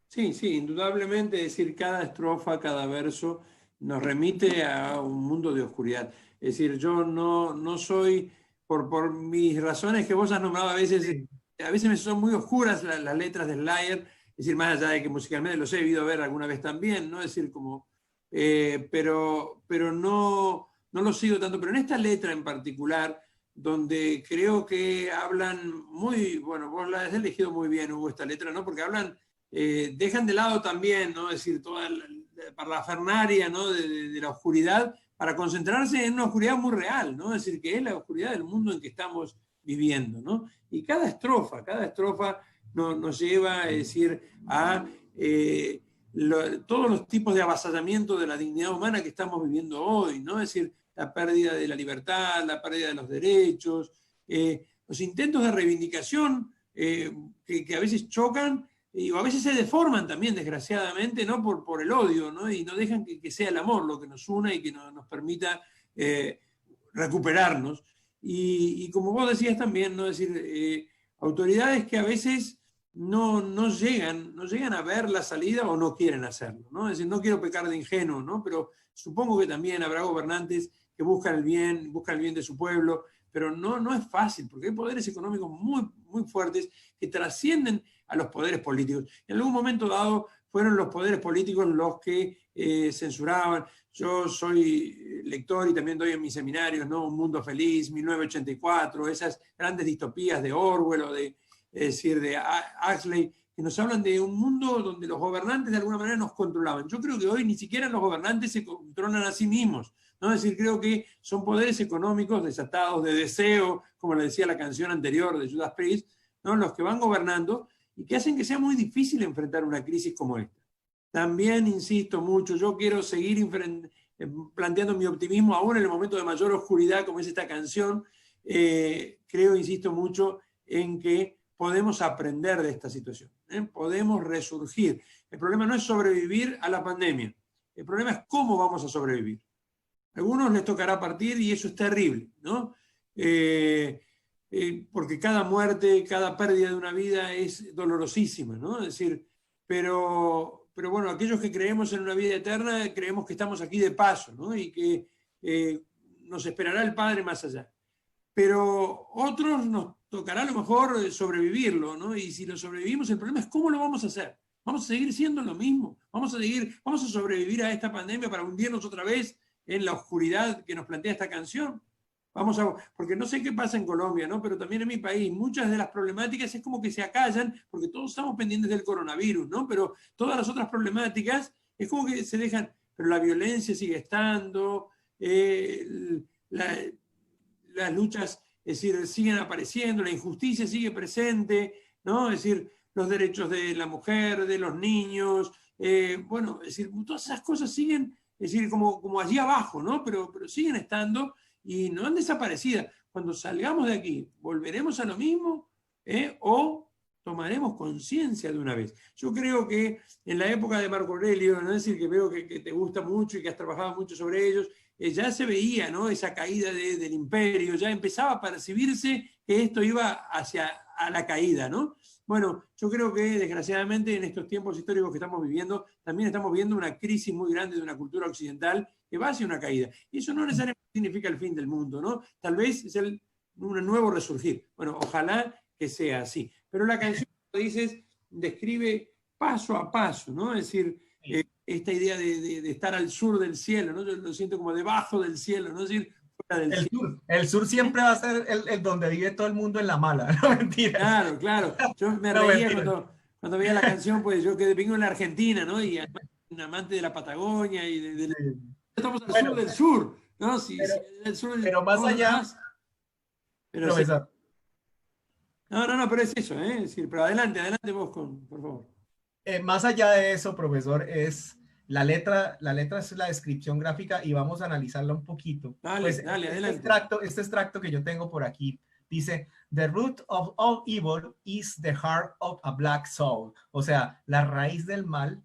Speaker 4: Sí, indudablemente, es decir, cada estrofa, cada verso nos remite a un mundo de oscuridad. Es decir, yo no soy por mis razones que vos has nombrado a veces me son muy oscuras las letras de Slayer, es decir, más allá de que musicalmente los he debido ver alguna vez también, ¿no? Es decir, como, pero no lo sigo tanto. Pero en esta letra en particular, donde creo que hablan muy, bueno, vos la has elegido muy bien, Hugo, esta letra, ¿no? Porque hablan, dejan de lado también, ¿no? Es decir, toda la fernaria, ¿no? De la oscuridad, para concentrarse en una oscuridad muy real, ¿no? Es decir, que es la oscuridad del mundo en que estamos viviendo, ¿no? Y cada estrofa nos lleva, es decir, a todos los tipos de avasallamiento de la dignidad humana que estamos viviendo hoy, ¿no? Es decir, la pérdida de la libertad, la pérdida de los derechos, los intentos de reivindicación que a veces chocan o a veces se deforman también, desgraciadamente, ¿no? por el odio, ¿no? Y no dejan que sea el amor lo que nos una y que nos permita recuperarnos. Y como vos decías también, ¿no? Es decir, autoridades que a veces no llegan a ver la salida o no quieren hacerlo, ¿no? Es decir, no quiero pecar de ingenuo, ¿no? Pero supongo que también habrá gobernantes que buscan el bien de su pueblo, pero no es fácil, porque hay poderes económicos muy, muy fuertes que trascienden a los poderes políticos. En algún momento dado fueron los poderes políticos los que censuraban. Yo soy lector y también doy en mis seminarios, ¿no? Un Mundo Feliz, 1984, esas grandes distopías de Orwell o es decir, de Huxley, que nos hablan de un mundo donde los gobernantes de alguna manera nos controlaban. Yo creo que hoy ni siquiera los gobernantes se controlan a sí mismos, ¿no? Es decir, creo que son poderes económicos desatados de deseo, como le decía la canción anterior de Judas Priest, ¿no? Los que van gobernando y que hacen que sea muy difícil enfrentar una crisis como esta. También insisto mucho, yo quiero seguir planteando mi optimismo aún en el momento de mayor oscuridad como es esta canción. Creo, insisto mucho, en que podemos aprender de esta situación, podemos resurgir. El problema no es sobrevivir a la pandemia, el problema es cómo vamos a sobrevivir. A algunos les tocará partir y eso es terrible, ¿no? Porque cada muerte, cada pérdida de una vida es dolorosísima, ¿no? Es decir, pero bueno, aquellos que creemos en una vida eterna, creemos que estamos aquí de paso, ¿no? Y que nos esperará el Padre más allá. Pero otros nos tocará a lo mejor sobrevivirlo, ¿no? Y si lo sobrevivimos, el problema es cómo lo vamos a hacer. Vamos a seguir siendo lo mismo. Vamos a sobrevivir a esta pandemia para hundirnos otra vez en la oscuridad que nos plantea esta canción. Porque no sé qué pasa en Colombia, ¿no? Pero también en mi país, muchas de las problemáticas es como que se acallan porque todos estamos pendientes del coronavirus, ¿no? Pero todas las otras problemáticas es como que se dejan, pero la violencia sigue estando, las luchas, es decir, siguen apareciendo, la injusticia sigue presente, ¿no? Es decir, los derechos de la mujer, de los niños, bueno, es decir, todas esas cosas siguen, es decir, como allí abajo, ¿no? Pero siguen estando y no han desaparecido. Cuando salgamos de aquí, ¿volveremos a lo mismo? ¿O tomaremos conciencia de una vez? Yo creo que en la época de Marco Aurelio, ¿no? Es decir, que veo que te gusta mucho y que has trabajado mucho sobre ellos, ya se veía, ¿no? Esa caída del imperio, ya empezaba a percibirse que esto iba hacia la caída, ¿no? Bueno, yo creo que desgraciadamente en estos tiempos históricos que estamos viviendo, también estamos viendo una crisis muy grande de una cultura occidental que va hacia una caída. Y eso no necesariamente significa el fin del mundo, ¿no? Tal vez es un nuevo resurgir. Bueno, ojalá que sea así. Pero la canción, como dices, describe paso a paso, ¿no? Es decir, esta idea de estar al sur del cielo, ¿no? Yo lo siento como debajo del cielo, ¿no? Es decir, fuera del cielo.
Speaker 3: El sur siempre va a ser el donde vive todo el mundo en la mala, no mentira.
Speaker 4: Claro, claro. Yo me reía cuando veía la canción, pues yo que vengo en la Argentina, ¿no? Y además un amante de la Patagonia y estamos al sur del sur, ¿no?
Speaker 3: Pero más allá.
Speaker 4: Pero sí. No, pero es eso, ¿eh? Es decir, pero adelante vos, por favor.
Speaker 3: Más allá de eso, profesor, es la letra es la descripción gráfica y vamos a analizarla un poquito.
Speaker 4: Dale, adelante.
Speaker 3: Este extracto que yo tengo por aquí dice: The root of all evil is the heart of a black soul. O sea, la raíz del mal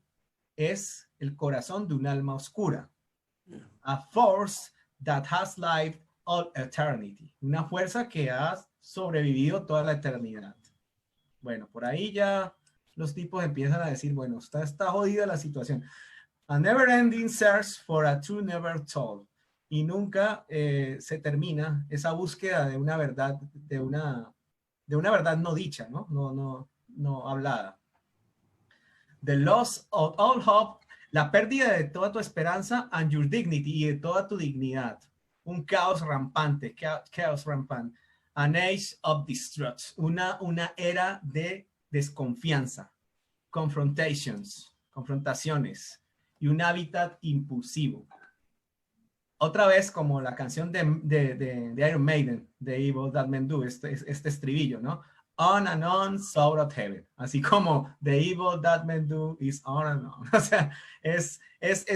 Speaker 3: es el corazón de un alma oscura. A force that has lived all eternity. Una fuerza que ha sobrevivido toda la eternidad. Bueno, por ahí ya los tipos empiezan a decir, bueno, está jodida la situación. A never ending search for a truth never told. y nunca se termina esa búsqueda de una verdad, de una verdad no dicha, ¿no? No hablada. The loss of all hope, la pérdida de toda tu esperanza, and your dignity, y de toda tu dignidad. Un caos rampante, chaos rampant. An age of distrust, una era de desconfianza. Confrontaciones, y un hábitat impulsivo. Otra vez, como la canción de Iron Maiden, The Evil That Men Do, este estribillo, ¿no? On and on, soul of heaven. Así como The Evil That Men Do is on and on. O sea, es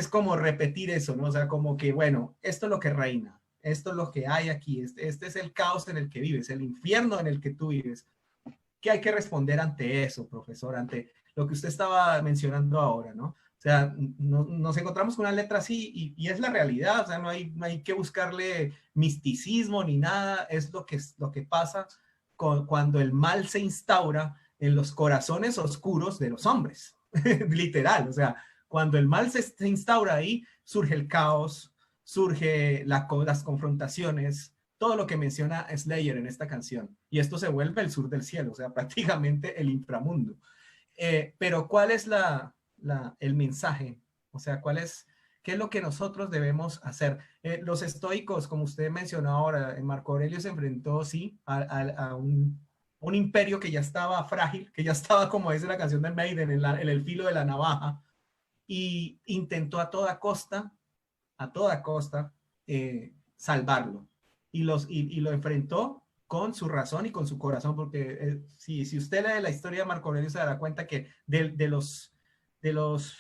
Speaker 3: como repetir eso, ¿no? O sea, como que, bueno, esto es lo que reina. Esto es lo que hay aquí. Este es el caos en el que vives, el infierno en el que tú vives. ¿Qué hay que responder ante eso, profesor? Ante lo que usted estaba mencionando ahora, ¿no? O sea, nos encontramos con una letra así y es la realidad. O sea, no hay que buscarle misticismo ni nada. Es lo que pasa cuando el mal se instaura en los corazones oscuros de los hombres. Literal. O sea, cuando el mal se instaura ahí, surge el caos, surge las confrontaciones, todo lo que menciona Slayer en esta canción. Y esto se vuelve el sur del cielo, o sea, prácticamente el inframundo. Pero ¿cuál es el mensaje? O sea, ¿qué es lo que nosotros debemos hacer? Los estoicos, como usted mencionó ahora, Marco Aurelio se enfrentó, sí, a un imperio que ya estaba frágil, que ya estaba, como dice la canción de Maiden, en el filo de la navaja, y intentó a toda costa, salvarlo. Y lo enfrentó con su razón y con su corazón, porque si usted lee la historia de Marco Aurelio se dará cuenta que de los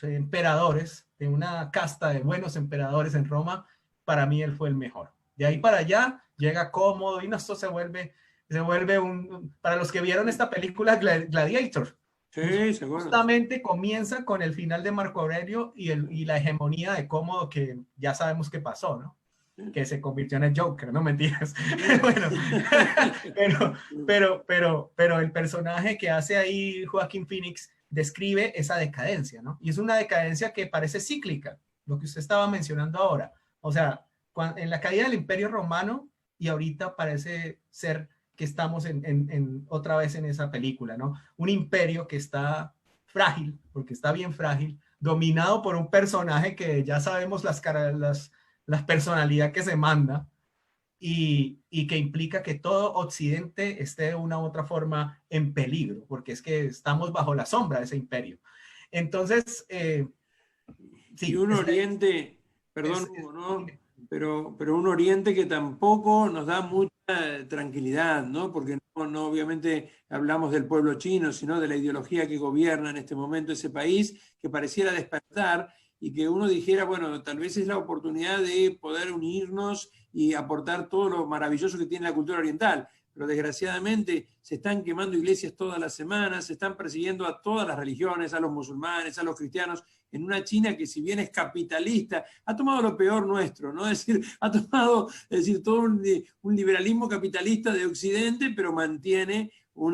Speaker 3: emperadores, de una casta de buenos emperadores en Roma, para mí él fue el mejor. De ahí para allá llega Cómodo y esto se vuelve para los que vieron esta película Gladiator.
Speaker 4: Sí, seguro.
Speaker 3: Justamente comienza con el final de Marco Aurelio y la hegemonía de Cómodo, que ya sabemos qué pasó, ¿no? Que se convirtió en el Joker, no mentiras. Bueno, pero el personaje que hace ahí Joaquín Phoenix describe esa decadencia, ¿no? Y es una decadencia que parece cíclica, lo que usted estaba mencionando ahora. O sea, en la caída del Imperio Romano y ahorita parece ser que estamos otra vez en esa película, ¿no? Un imperio que está frágil, porque está bien frágil, dominado por un personaje que ya sabemos la personalidad que se manda y que implica que todo Occidente esté de una u otra forma en peligro, porque es que estamos bajo la sombra de ese imperio. Entonces, sí.
Speaker 4: Y un Oriente, perdón, ¿no? Pero un Oriente que tampoco nos da mucha tranquilidad, ¿no? Porque no obviamente hablamos del pueblo chino, sino de la ideología que gobierna en este momento ese país, que pareciera despertar y que uno dijera, bueno, tal vez es la oportunidad de poder unirnos y aportar todo lo maravilloso que tiene la cultura oriental. Pero desgraciadamente se están quemando iglesias todas las semanas, se están persiguiendo a todas las religiones, a los musulmanes, a los cristianos, en una China que, si bien es capitalista, ha tomado lo peor nuestro, ¿no? Es decir, ha tomado todo un liberalismo capitalista de Occidente, pero mantiene un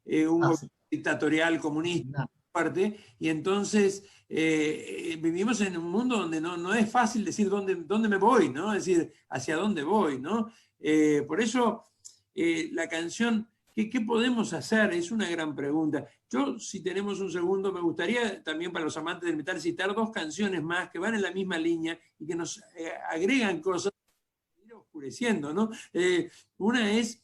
Speaker 4: gobierno dictatorial comunista fuerte, y entonces vivimos en un mundo donde no es fácil decir dónde me voy, ¿no? Es decir, hacia dónde voy, ¿no? Por eso la canción, ¿qué podemos hacer? Es una gran pregunta. Yo, si tenemos un segundo, me gustaría también, para los amantes del metal, citar dos canciones más que van en la misma línea y que nos agregan cosas que ir oscureciendo, ¿no? Una es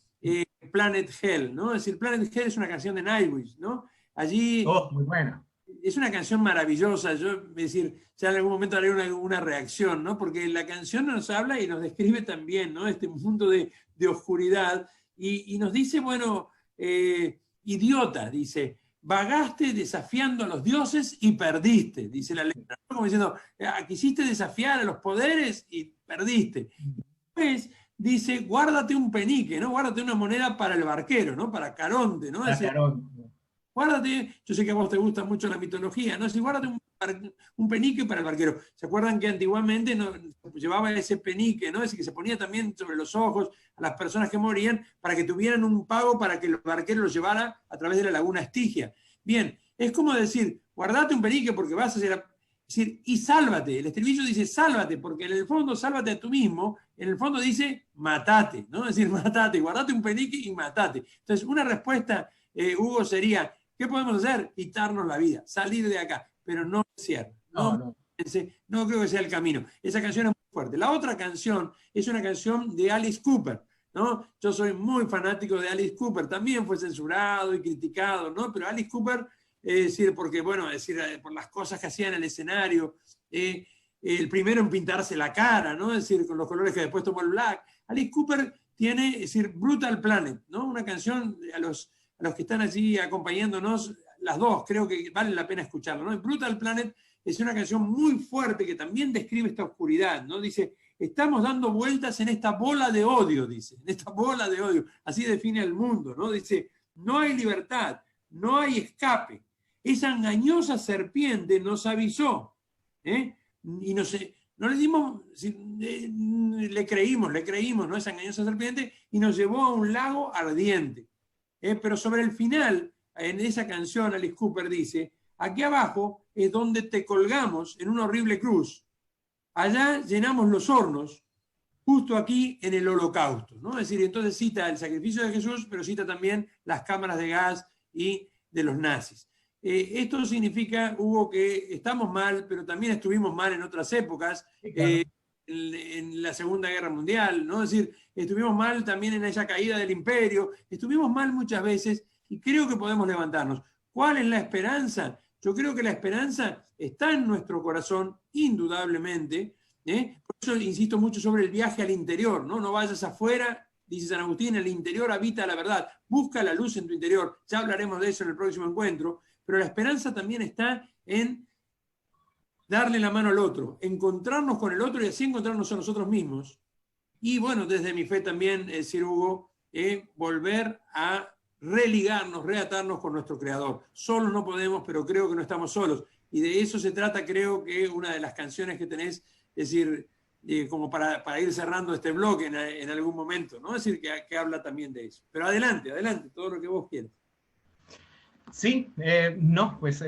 Speaker 4: Planet Hell, ¿no? Es decir, Planet Hell es una canción de Nightwish, ¿no? Allí...
Speaker 3: Oh, muy buena.
Speaker 4: Es una canción maravillosa. Yo, es decir, ya en algún momento haré una reacción, ¿no? Porque la canción nos habla y nos describe también, ¿no? Este mundo de oscuridad, y nos dice, bueno, idiota, dice, vagaste desafiando a los dioses y perdiste, dice la letra, ¿no? Como diciendo, quisiste desafiar a los poderes y perdiste. Después dice, guárdate un penique, ¿no? Guárdate una moneda para el barquero, ¿no? Para Caronte, ¿no? Es decir, guárdate, yo sé que a vos te gusta mucho la mitología, ¿no? Si guárdate un penique para el barquero. ¿Se acuerdan que antiguamente llevaba ese penique, ¿no? Ese que se ponía también sobre los ojos a las personas que morían para que tuvieran un pago para que el barquero los llevara a través de la laguna Estigia? Bien, es como decir, guardate un penique porque vas a hacer... Es decir, y sálvate. El estribillo dice sálvate, porque en el fondo sálvate a tú mismo, en el fondo dice matate, ¿no? Es decir, matate, guardate un penique y matate. Entonces, una respuesta, Hugo, sería, ¿qué podemos hacer? Quitarnos la vida, salir de acá, pero no es cierto. No creo que sea el camino. Esa canción es muy fuerte. La otra canción es una canción de Alice Cooper, ¿no? Yo soy muy fanático de Alice Cooper, también fue censurado y criticado, ¿no? Pero Alice Cooper, es decir, porque, bueno, es decir, por las cosas que hacía en el escenario, el primero en pintarse la cara, ¿no? Es decir, con los colores que después tomó el black. Alice Cooper tiene, es decir, Brutal Planet, ¿no? Una canción a los que están allí acompañándonos, las dos, creo que vale la pena escucharla, ¿no? Brutal Planet es una canción muy fuerte que también describe esta oscuridad, ¿no? Dice, estamos dando vueltas en esta bola de odio, dice, en esta bola de odio. Así define el mundo, ¿no? Dice, no hay libertad, no hay escape. Esa engañosa serpiente nos avisó, y no le dimos, le creímos, ¿no? Esa engañosa serpiente, y nos llevó a un lago ardiente. Pero sobre el final, en esa canción, Alice Cooper dice, aquí abajo es donde te colgamos en una horrible cruz. Allá llenamos los hornos, justo aquí en el holocausto, ¿no? Es decir, entonces cita el sacrificio de Jesús, pero cita también las cámaras de gas y de los nazis. Esto significa, Hugo, que estamos mal, pero también estuvimos mal en otras épocas, sí, claro. En la Segunda Guerra Mundial, ¿no? Es decir, estuvimos mal también en esa caída del imperio, estuvimos mal muchas veces y creo que podemos levantarnos. ¿Cuál es la esperanza? Yo creo que la esperanza está en nuestro corazón, indudablemente. Por eso insisto mucho sobre el viaje al interior, ¿no? No vayas afuera, dice San Agustín, en el interior habita la verdad. Busca la luz en tu interior. Ya hablaremos de eso en el próximo encuentro. Pero la esperanza también está en darle la mano al otro, encontrarnos con el otro y así encontrarnos a nosotros mismos. Y bueno, desde mi fe también, Sir Hugo, volver a religarnos, reatarnos con nuestro Creador. Solos no podemos, pero creo que no estamos solos. Y de eso se trata, creo que una de las canciones que tenés, es decir, como para ir cerrando este bloque en algún momento, ¿no? Es decir, que habla también de eso. Pero adelante, todo lo que vos quieras.
Speaker 3: Sí, no, pues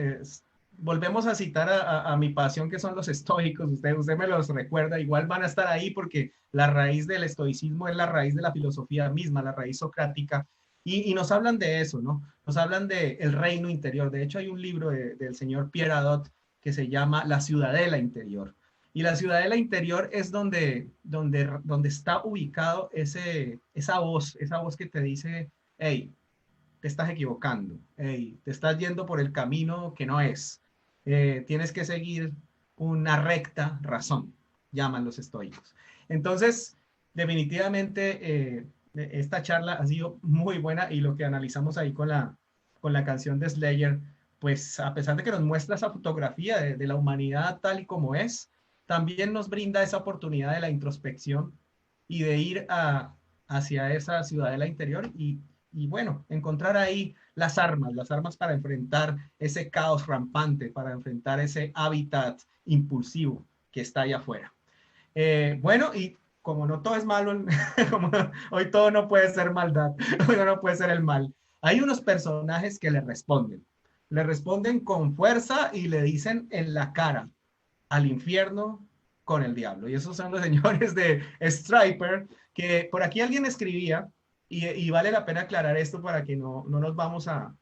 Speaker 3: volvemos a citar a mi pasión, que son los estoicos. Usted me los recuerda, igual van a estar ahí porque la raíz del estoicismo es la raíz de la filosofía misma, la raíz socrática, y nos hablan de eso, ¿no? Nos hablan del reino interior. De hecho, hay un libro del señor Pierre Hadot que se llama La Ciudadela Interior. Y la ciudadela interior es donde está ubicado esa voz que te dice, hey, te estás equivocando, hey, te estás yendo por el camino que no es, tienes que seguir una recta razón, llaman los estoicos. Entonces, definitivamente, esta charla ha sido muy buena y lo que analizamos ahí con la canción de Slayer, pues a pesar de que nos muestra esa fotografía de la humanidad tal y como es, también nos brinda esa oportunidad de la introspección y de ir hacia esa ciudadela interior y bueno, encontrar ahí las armas para enfrentar ese caos rampante, para enfrentar ese hábitat impulsivo que está allá afuera. Bueno, y como no todo es malo, como hoy todo no puede ser maldad, hoy no puede ser el mal, hay unos personajes que le responden con fuerza y le dicen en la cara, al infierno con el diablo. Y esos son los señores de Stryper, que por aquí alguien escribía, y vale la pena aclarar esto para que no nos vamos a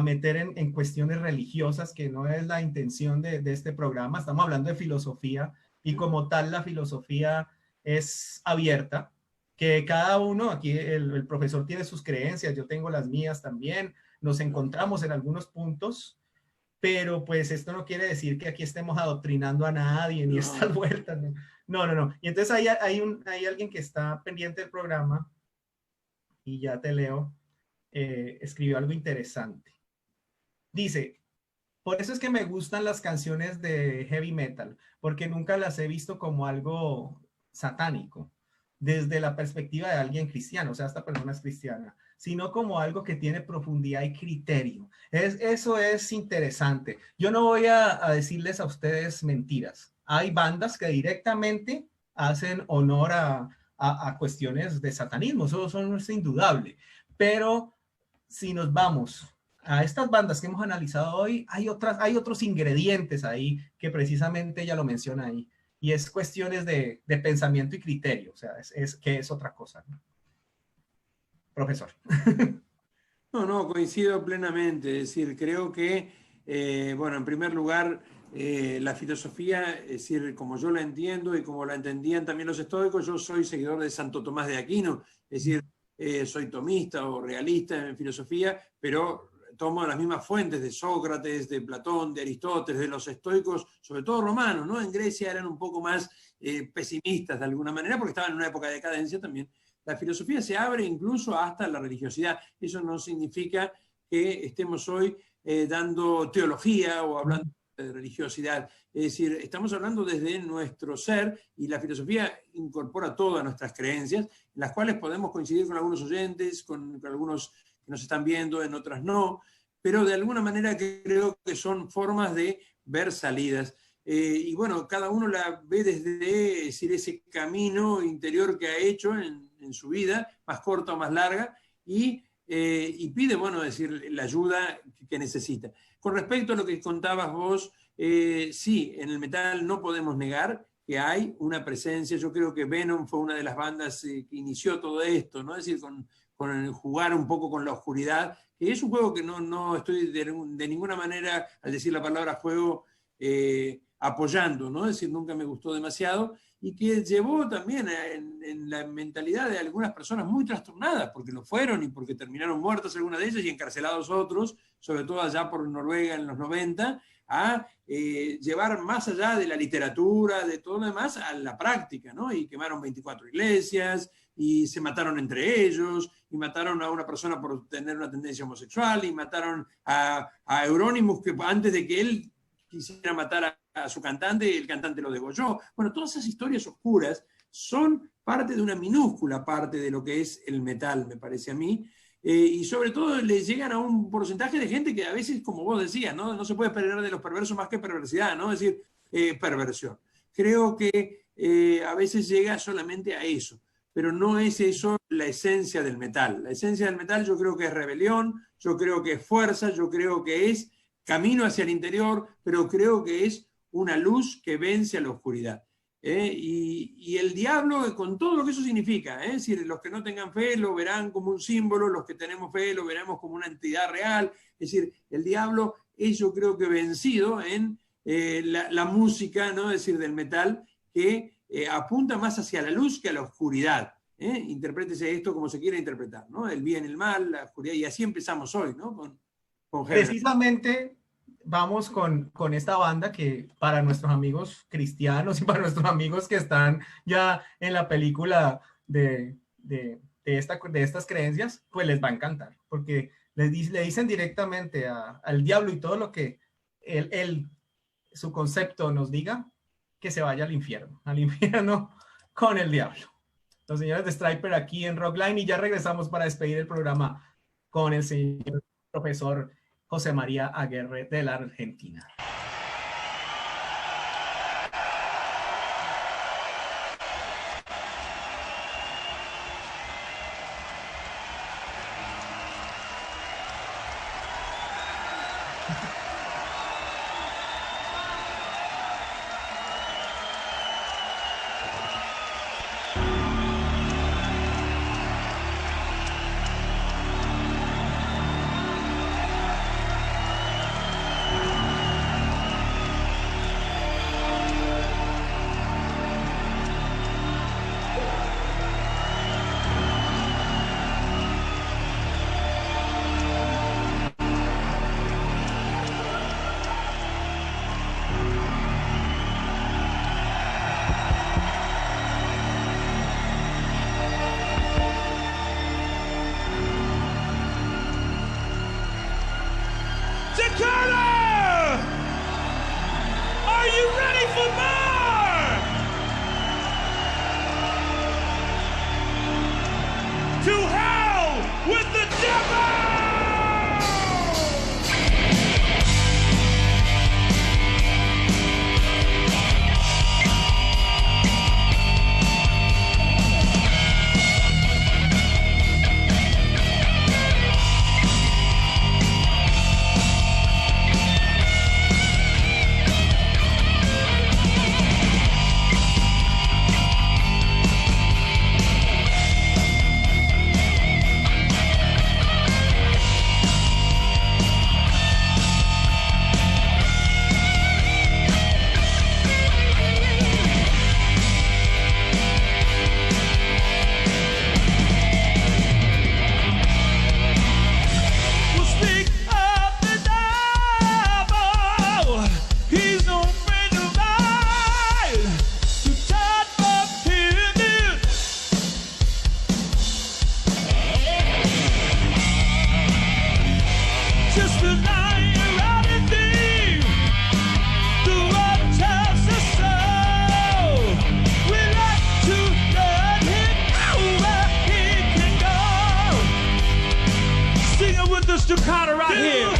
Speaker 3: meter en cuestiones religiosas, que no es la intención de este programa. Estamos hablando de filosofía, y como tal la filosofía es abierta, que cada uno, aquí el profesor tiene sus creencias, yo tengo las mías también, nos encontramos en algunos puntos, pero pues esto no quiere decir que aquí estemos adoctrinando a nadie, ni estas vueltas, ¿no? No. Y entonces hay alguien que está pendiente del programa, y ya te leo, escribió algo interesante. Dice, por eso es que me gustan las canciones de heavy metal, porque nunca las he visto como algo satánico, desde la perspectiva de alguien cristiano, o sea, esta persona es cristiana, sino como algo que tiene profundidad y criterio. Eso es interesante. Yo no voy a decirles a ustedes mentiras. Hay bandas que directamente hacen honor a cuestiones de satanismo, eso es indudable. Pero si nos vamos a estas bandas que hemos analizado hoy, hay otros ingredientes ahí que precisamente ella lo menciona ahí, y es cuestiones de pensamiento y criterio, o sea, que es otra cosa, ¿no? Profesor.
Speaker 4: No, coincido plenamente. Es decir, creo que, bueno, en primer lugar, la filosofía, es decir, como yo la entiendo y como la entendían también los estoicos, yo soy seguidor de Santo Tomás de Aquino, es decir, soy tomista o realista en filosofía, pero tomo las mismas fuentes de Sócrates, de Platón, de Aristóteles, de los estoicos, sobre todo romanos, ¿no? En Grecia eran un poco más pesimistas de alguna manera, porque estaban en una época de decadencia también. La filosofía se abre incluso hasta la religiosidad. Eso no significa que estemos hoy dando teología o hablando de religiosidad. Es decir, estamos hablando desde nuestro ser, y la filosofía incorpora todas nuestras creencias, en las cuales podemos coincidir con algunos oyentes, con algunos que nos están viendo, en otras no, pero de alguna manera creo que son formas de ver salidas. Y bueno, cada uno la ve desde, es decir, ese camino interior que ha hecho en su vida, más corta o más larga, y pide, bueno, decir, la ayuda que necesita. Con respecto a lo que contabas vos, sí, en el metal no podemos negar que hay una presencia. Yo creo que Venom fue una de las bandas que inició todo esto, ¿no? Es decir, con el jugar un poco con la oscuridad, que es un juego que no estoy de ninguna manera, al decir la palabra juego, apoyando, ¿no? Es decir, nunca me gustó demasiado, y que llevó también en la mentalidad de algunas personas muy trastornadas, porque lo fueron y porque terminaron muertos algunas de ellas y encarcelados otros, sobre todo allá por Noruega en los 90, a llevar más allá de la literatura, de todo lo demás, a la práctica, ¿no? Y quemaron 24 iglesias, y se mataron entre ellos, y mataron a una persona por tener una tendencia homosexual, y mataron a Euronymous, que antes de que él quisiera matar a su cantante, el cantante lo degolló. Bueno, todas esas historias oscuras son parte de una minúscula parte de lo que es el metal, me parece a mí, y sobre todo le llegan a un porcentaje de gente que a veces, como vos decías, no se puede esperar de los perversos más que perversidad, ¿no? Es decir, perversión. Creo que a veces llega solamente a eso, pero no es eso la esencia del metal. La esencia del metal yo creo que es rebelión, yo creo que es fuerza, yo creo que es camino hacia el interior, pero creo que es una luz que vence a la oscuridad. Y el diablo, con todo lo que eso significa, es decir, los que no tengan fe lo verán como un símbolo, los que tenemos fe lo veremos como una entidad real. Es decir, el diablo es, yo creo que vencido en la música, ¿no? Es decir, del metal, que apunta más hacia la luz que a la oscuridad. Interprétese esto como se quiera interpretar, ¿no? El bien, el mal, la oscuridad, y así empezamos hoy, ¿no? Con
Speaker 3: Precisamente vamos con esta banda que para nuestros amigos cristianos y para nuestros amigos que están ya en la película de estas creencias, pues les va a encantar, porque le dicen directamente al diablo y todo lo que su concepto nos diga, que se vaya al infierno con el diablo. Los señores de Striper aquí en Rockline, y ya regresamos para despedir el programa con el señor profesor José María Aguerre de la Argentina.
Speaker 5: Buster Carter right here.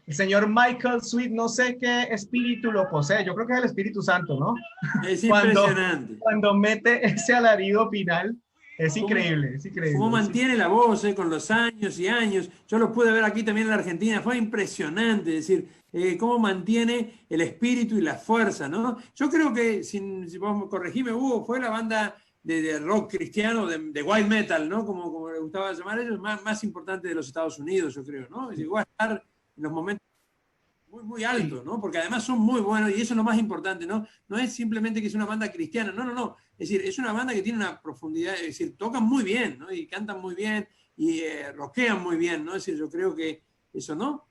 Speaker 3: El señor Michael Sweet, no sé qué espíritu lo posee, yo creo que es el Espíritu Santo, ¿no?
Speaker 4: Es
Speaker 3: Cuando-
Speaker 4: impresionante.
Speaker 3: Cuando mete ese alarido final, es increíble, es increíble.
Speaker 4: Cómo mantiene la voz con los años y años. Yo lo pude ver aquí también en la Argentina. Fue impresionante, es decir, cómo mantiene el espíritu y la fuerza, ¿no? Yo creo que, si vos corregime, Hugo, fue la banda de rock cristiano, de white metal, ¿no? Como le gustaba llamar a ellos, más importante de los Estados Unidos, yo creo, ¿no? Llegó a estar en los momentos muy, muy altos, ¿no? Porque además son muy buenos y eso es lo más importante, ¿no? No es simplemente que es una banda cristiana, no. Es decir, es una banda que tiene una profundidad, es decir, tocan muy bien, ¿no? Y cantan muy bien y rockean muy bien, ¿no? Es decir, yo creo que eso, ¿no?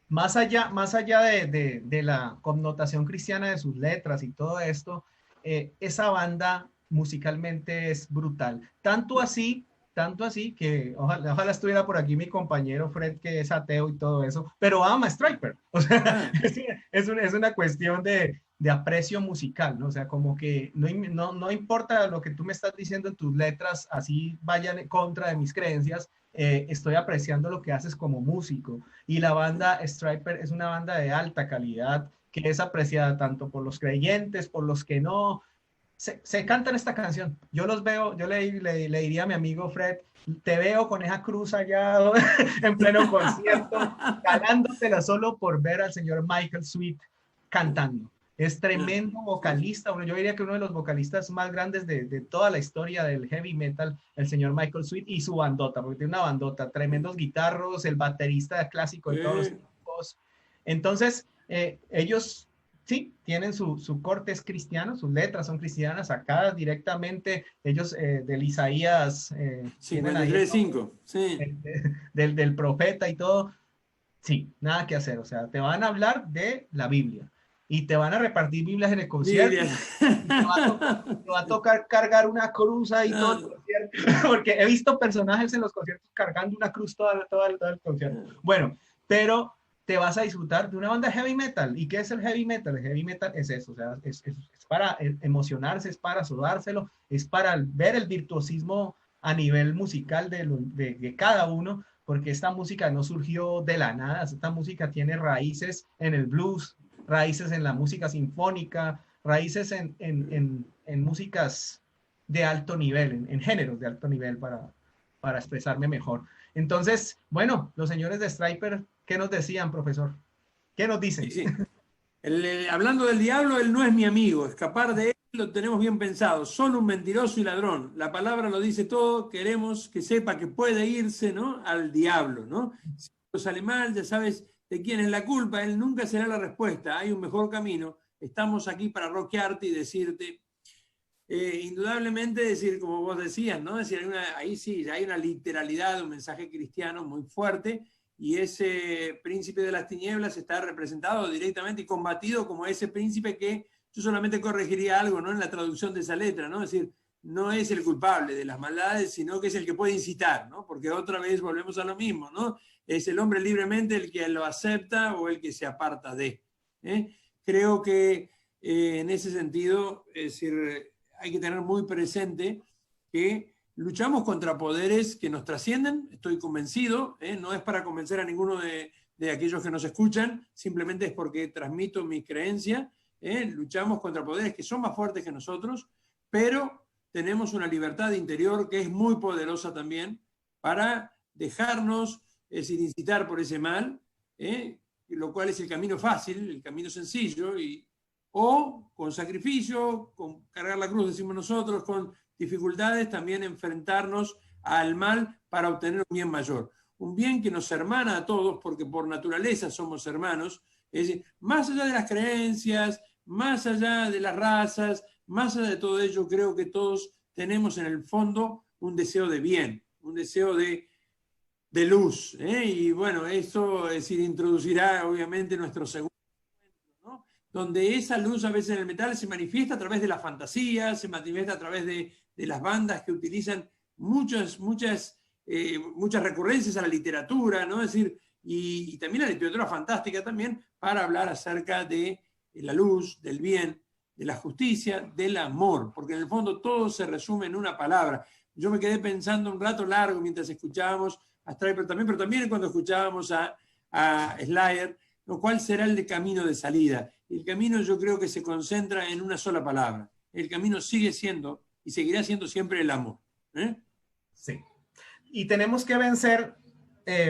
Speaker 3: Más allá de la connotación cristiana de sus letras y todo esto, esa banda musicalmente es brutal. Tanto así que ojalá estuviera por aquí mi compañero Fred, que es ateo y todo eso, pero ama Striper. O sea, es una cuestión de aprecio musical, ¿no? O sea, como que no importa lo que tú me estás diciendo en tus letras, así vayan en contra de mis creencias, estoy apreciando lo que haces como músico. Y la banda Striper es una banda de alta calidad que es apreciada tanto por los creyentes, por los que no. Se cantan esta canción. Yo los veo, yo le diría a mi amigo Fred, te veo con esa cruz allá en pleno concierto, galándosela solo por ver al señor Michael Sweet cantando. Es tremendo vocalista, yo diría que uno de los vocalistas más grandes de toda la historia del heavy metal, el señor Michael Sweet y su bandota, porque tiene una bandota, tremendos guitarros, el baterista clásico de todos los tiempos. Entonces, ellos sí tienen su corte es cristiano, sus letras son cristianas, sacadas directamente, ellos del Isaías, tienen ahí el nombre
Speaker 4: 53:5, sí.
Speaker 3: del profeta y todo. Sí, nada que hacer. O sea, te van a hablar de la Biblia y te van a repartir Biblias en el concierto.
Speaker 4: Biblia.
Speaker 3: Te va a tocar cargar una cruz ahí todo el concierto, porque he visto personajes en los conciertos cargando una cruz todo el concierto. Bueno, pero te vas a disfrutar de una banda heavy metal. ¿Y qué es el heavy metal? El heavy metal es eso, o sea, es para emocionarse, es para sudárselo, es para ver el virtuosismo a nivel musical de cada uno, porque esta música no surgió de la nada, esta música tiene raíces en el blues, raíces en la música sinfónica, raíces en músicas de alto nivel, en géneros de alto nivel para expresarme mejor. Entonces, bueno, los señores de Stryper, ¿qué nos decían, profesor? ¿Qué nos dicen?
Speaker 4: Sí, sí. Hablando del diablo, él no es mi amigo. Escapar de él lo tenemos bien pensado. Solo un mentiroso y ladrón. La palabra lo dice todo. Queremos que sepa que puede irse, ¿no?, al diablo, ¿no? Si algo sale mal, ya sabes de quién es la culpa. Él nunca será la respuesta. Hay un mejor camino. Estamos aquí para rockearte y decirte, indudablemente decir, como vos decías, ¿no? Es decir, ahí sí, hay una literalidad, un mensaje cristiano muy fuerte, y ese príncipe de las tinieblas está representado directamente y combatido como ese príncipe que yo solamente corregiría algo, ¿no?, en la traducción de esa letra, ¿no? Es decir, no es el culpable de las maldades, sino que es el que puede incitar, ¿no? Porque otra vez volvemos a lo mismo, ¿no? Es el hombre libremente el que lo acepta o el que se aparta de. Creo que en ese sentido, es decir, hay que tener muy presente que luchamos contra poderes que nos trascienden, estoy convencido, no es para convencer a ninguno de aquellos que nos escuchan, simplemente es porque transmito mi creencia, luchamos contra poderes que son más fuertes que nosotros, pero tenemos una libertad interior que es muy poderosa también para dejarnos, es decir, incitar por ese mal, lo cual es el camino fácil, el camino sencillo, o con sacrificio, con cargar la cruz, decimos nosotros, con dificultades, también enfrentarnos al mal para obtener un bien mayor. Un bien que nos hermana a todos, porque por naturaleza somos hermanos, es decir, más allá de las creencias, más allá de las razas, más allá de todo ello, creo que todos tenemos en el fondo un deseo de bien, un deseo de luz. Y bueno, eso es decir, introducirá obviamente nuestro segundo, donde esa luz a veces en el metal se manifiesta a través de la fantasía, se manifiesta a través de las bandas que utilizan muchas recurrencias a la literatura, ¿no? Es decir, y también la literatura fantástica también, para hablar acerca de la luz, del bien, de la justicia, del amor, porque en el fondo todo se resume en una palabra. Yo me quedé pensando un rato largo mientras escuchábamos a Stryper también, pero también cuando escuchábamos a Slayer, ¿cuál será el camino de salida? El camino yo creo que se concentra en una sola palabra. El camino sigue siendo y seguirá siendo siempre el amor.
Speaker 3: Sí. Y tenemos que vencer,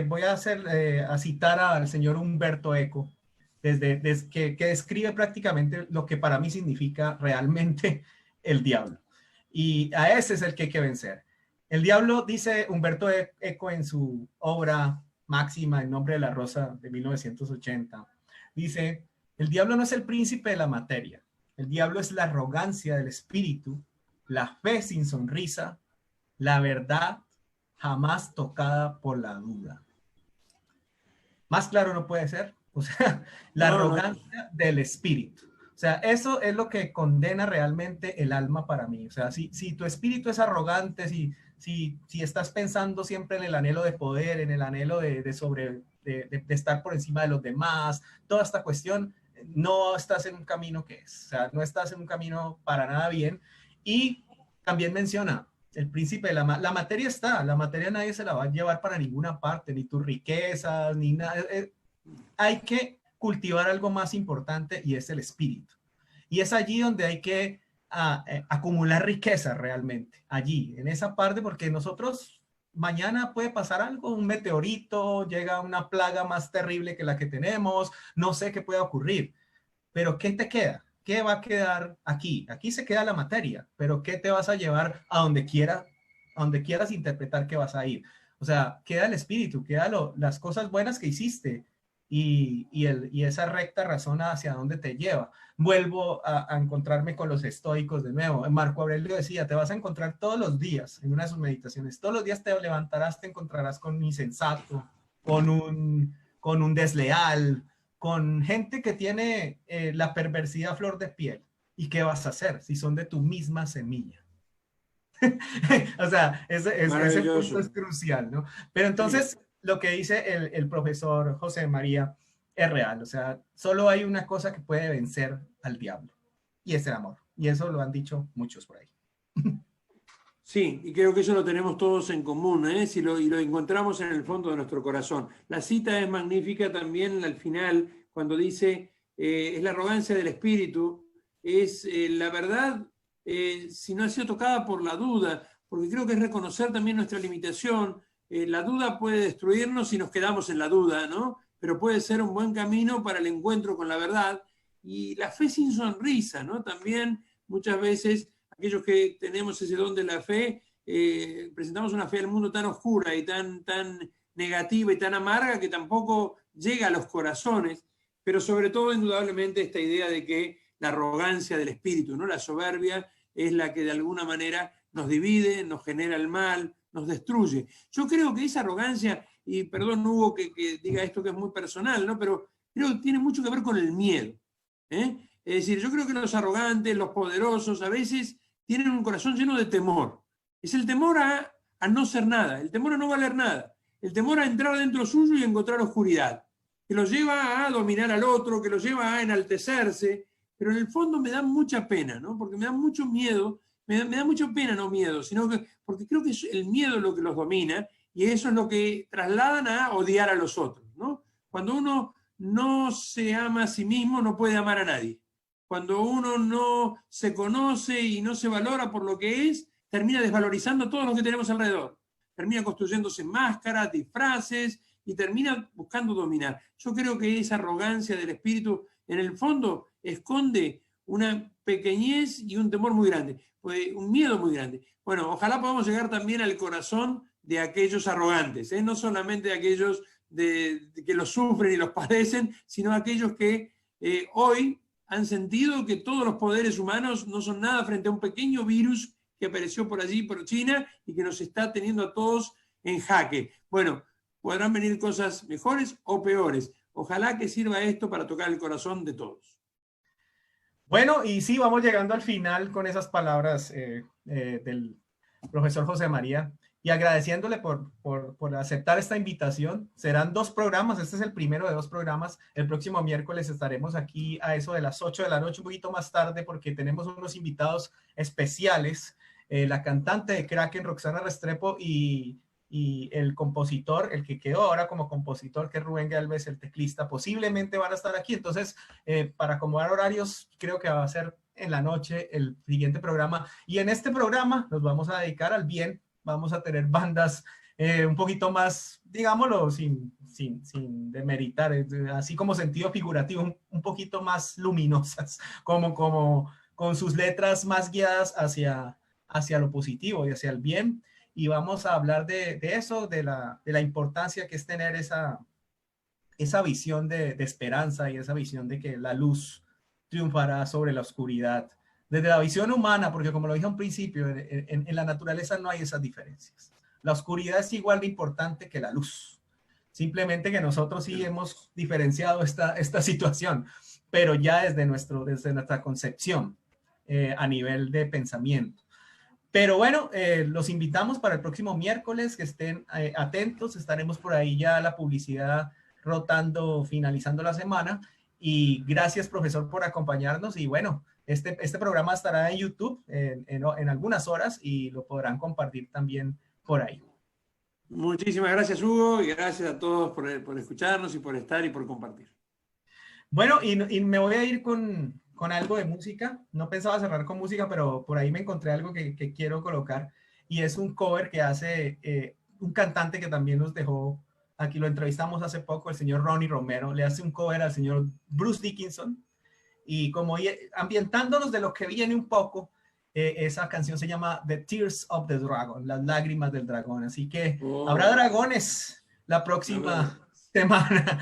Speaker 3: voy a citar al señor Umberto Eco, que describe prácticamente lo que para mí significa realmente el diablo. Y a ese es el que hay que vencer. El diablo, dice Umberto Eco en su obra máxima, En nombre de la rosa, de 1980, dice: el diablo no es el príncipe de la materia, el diablo es la arrogancia del espíritu, la fe sin sonrisa, la verdad jamás tocada por la duda. Más claro no puede ser. O sea, la arrogancia del espíritu. O sea, eso es lo que condena realmente el alma para mí. O sea, si tu espíritu es arrogante, si estás pensando siempre en el anhelo de poder, en el anhelo de estar por encima de los demás, toda esta cuestión, no estás en un camino que es. O sea, no estás en un camino para nada bien. Y también menciona el príncipe de la materia está, la materia nadie se la va a llevar para ninguna parte, ni tus riquezas, ni nada. Hay que cultivar algo más importante y es el espíritu. Y es allí donde hay que acumular riqueza realmente, allí, en esa parte, porque nosotros mañana puede pasar algo, un meteorito, llega una plaga más terrible que la que tenemos, no sé qué puede ocurrir, pero ¿qué te queda? ¿Qué va a quedar aquí? Aquí se queda la materia, pero ¿qué te vas a llevar a donde quieras interpretar que vas a ir? O sea, queda el espíritu, queda las cosas buenas que hiciste, y esa recta razón hacia dónde te lleva. Vuelvo a encontrarme con los estoicos de nuevo. Marco Aurelio decía, te vas a encontrar todos los días en una de sus meditaciones, todos los días te levantarás, te encontrarás con un insensato, con un desleal, con gente que tiene la perversidad a flor de piel. ¿Y qué vas a hacer si son de tu misma semilla? O sea, ese punto es crucial, ¿no? Pero entonces, sí, lo que dice el profesor José María es real. O sea, solo hay una cosa que puede vencer al diablo, y es el amor. Y eso lo han dicho muchos por ahí.
Speaker 4: Sí, y creo que eso lo tenemos todos en común, ¿eh? Y lo encontramos en el fondo de nuestro corazón. La cita es magnífica también al final, cuando dice, es la arrogancia del espíritu, es la verdad, si no ha sido tocada por la duda, porque creo que es reconocer también nuestra limitación. La duda puede destruirnos si nos quedamos en la duda, ¿no? Pero puede ser un buen camino para el encuentro con la verdad. Y la fe sin sonrisa, ¿no? También muchas veces aquellos que tenemos ese don de la fe, presentamos una fe al mundo tan oscura y tan negativa y tan amarga que tampoco llega a los corazones, pero sobre todo indudablemente esta idea de que la arrogancia del espíritu, ¿no? La soberbia es la que de alguna manera nos divide, nos genera el mal, nos destruye. Yo creo que esa arrogancia, y perdón Hugo que diga esto que es muy personal, ¿no? Pero creo que tiene mucho que ver con el miedo, ¿eh? Es decir, yo creo que los arrogantes, los poderosos, a veces tienen un corazón lleno de temor. Es el temor a no ser nada, el temor a no valer nada, el temor a entrar dentro suyo y encontrar oscuridad, que los lleva a dominar al otro, que los lleva a enaltecerse, pero en el fondo me da mucha pena, ¿no? Porque me da mucho miedo, me da mucha pena, no miedo, sino que porque creo que es el miedo lo que los domina y eso es lo que trasladan a odiar a los otros, ¿no? Cuando uno no se ama a sí mismo, no puede amar a nadie. Cuando uno no se conoce y no se valora por lo que es, termina desvalorizando todo lo que tenemos alrededor. Termina construyéndose máscaras, disfraces y termina buscando dominar. Yo creo que esa arrogancia del espíritu, en el fondo, esconde una pequeñez y un temor muy grande, un miedo muy grande. Bueno, ojalá podamos llegar también al corazón de aquellos arrogantes, no solamente de aquellos que los sufren y los padecen, sino aquellos que hoy han sentido que todos los poderes humanos no son nada frente a un pequeño virus que apareció por allí, por China, y que nos está teniendo a todos en jaque. Bueno, podrán venir cosas mejores o peores. Ojalá que sirva esto para tocar el corazón de todos.
Speaker 3: Bueno, y sí, vamos llegando al final con esas palabras del profesor José María, y agradeciéndole por aceptar esta invitación. Serán 2 programas, este es el primero de 2 programas. El próximo miércoles estaremos aquí a eso de las 8 de la noche, un poquito más tarde, porque tenemos unos invitados especiales, la cantante de Kraken, Roxana Restrepo, y el compositor, el que quedó ahora como compositor, que es Rubén Galvez, el teclista, posiblemente van a estar aquí. Entonces, para acomodar horarios, creo que va a ser en la noche el siguiente programa. Y en este programa nos vamos a dedicar al bien. Vamos a tener bandas un poquito más, digámoslo, sin demeritar, así como sentido figurativo, un poquito más luminosas, como con sus letras más guiadas hacia lo positivo y hacia el bien. Y vamos a hablar de eso, de la importancia que es tener esa visión de esperanza y esa visión de que la luz triunfará sobre la oscuridad. Desde la visión humana, porque como lo dije al principio, en la naturaleza no hay esas diferencias. La oscuridad es igual de importante que la luz. Simplemente que nosotros sí hemos diferenciado esta situación, pero ya desde nuestra concepción a nivel de pensamiento. Pero bueno, los invitamos para el próximo miércoles, que estén atentos. Estaremos por ahí ya la publicidad rotando, finalizando la semana. Y gracias, profesor, por acompañarnos. Y bueno, este programa estará en YouTube en algunas horas y lo podrán compartir también por ahí.
Speaker 4: Muchísimas gracias, Hugo, y gracias a todos por escucharnos y por estar y por compartir.
Speaker 3: Bueno, y me voy a ir con algo de música. No pensaba cerrar con música, pero por ahí me encontré algo que quiero colocar, y es un cover que hace un cantante que también nos dejó. Aquí lo entrevistamos hace poco, el señor Ronnie Romero. Le hace un cover al señor Bruce Dickinson, y como ambientándonos de lo que viene un poco, esa canción se llama The Tears of the Dragon, las lágrimas del dragón. Así que habrá dragones la próxima semana.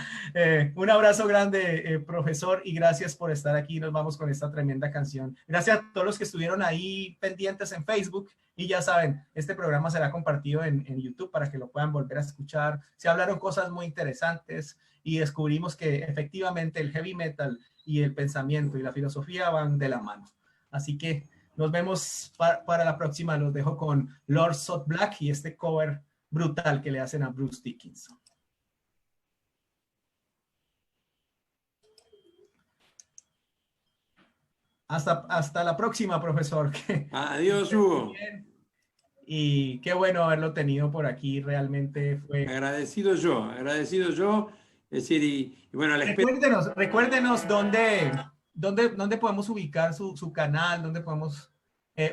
Speaker 3: Un abrazo grande, profesor, y gracias por estar aquí. Nos vamos con esta tremenda canción. Gracias a todos los que estuvieron ahí pendientes en Facebook. Y ya saben, este programa será compartido en YouTube para que lo puedan volver a escuchar. Se hablaron cosas muy interesantes y descubrimos que efectivamente el heavy metal y el pensamiento y la filosofía van de la mano. Así que nos vemos para la próxima. Los dejo con Lord Sot Black y este cover brutal que le hacen a Bruce Dickinson. Hasta la próxima, profesor.
Speaker 4: Adiós, Hugo.
Speaker 3: Y qué bueno haberlo tenido por aquí. Realmente fue...
Speaker 4: Agradecido yo. Es decir, y bueno, a la espera.
Speaker 3: Recuérdenos dónde podemos ubicar su canal, dónde podemos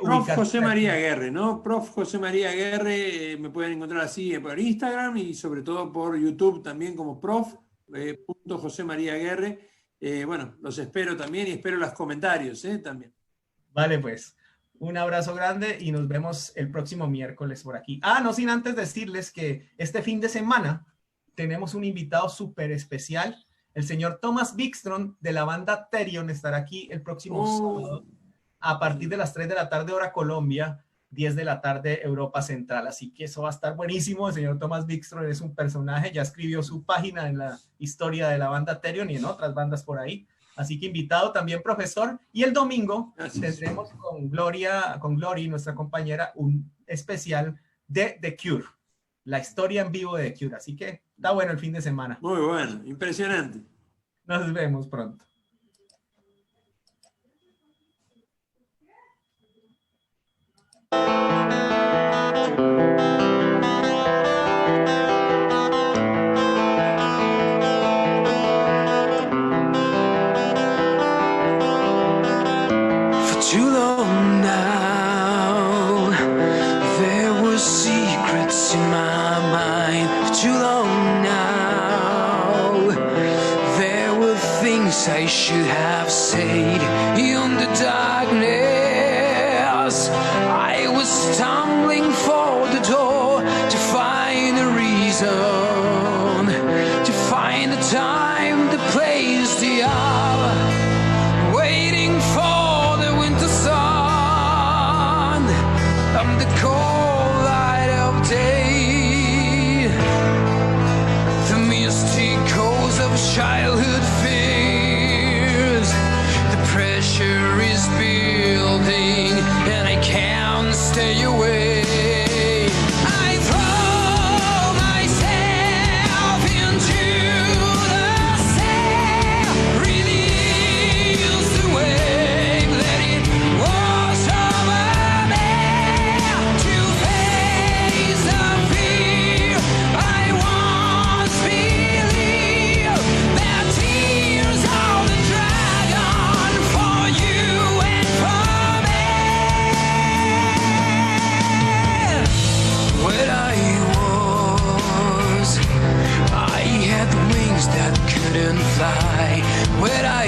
Speaker 4: Prof.
Speaker 3: ubicar.
Speaker 4: José María Aguerre, ¿no? Prof. José María Aguerre, me pueden encontrar así por Instagram y sobre todo por YouTube también como prof. José María Aguerre. Bueno, los espero también y espero los comentarios también.
Speaker 3: Vale, pues. Un abrazo grande y nos vemos el próximo miércoles por aquí. No sin antes decirles que este fin de semana tenemos un invitado súper especial. El señor Thomas Wikström de la banda Therion estará aquí el próximo sábado a partir de las 3 de la tarde hora Colombia, 10 de la tarde Europa Central. Así que eso va a estar buenísimo. El señor Thomas Wikström es un personaje, ya escribió su página en la historia de la banda Therion y en otras bandas por ahí. Así que invitado también, profesor. Y el domingo tendremos con Glory, nuestra compañera, un especial de The Cure. La historia en vivo de The Cure. Así que está bueno el fin de semana.
Speaker 4: Muy bueno, impresionante.
Speaker 3: Nos vemos pronto.
Speaker 5: Too long now, there were secrets in my mind. For too long now, there were things I should have said. In the darkness, I was stumbling for the door to find a reason, to find the time, the place, the hour, waiting for the winter sun and the cold light of day. The misty coast of childhood fears. The pressure is building and I can't stay away. I throw myself into the sea, release the wave, let it wash over me. To face the fear I once believed, the tears of the dragon for you and for me. When I had wings that couldn't fly. When I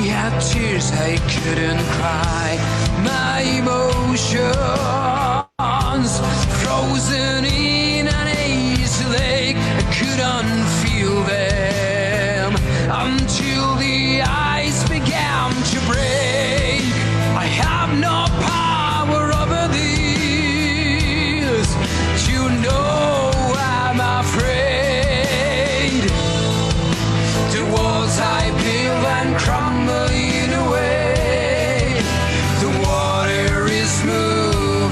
Speaker 5: had tears I couldn't cry. My emotions frozen in an ice lake. I couldn't feel them until the ice began to break. I have no power over this. You know I'm afraid. The walls I build and crumbling away. The water is moving.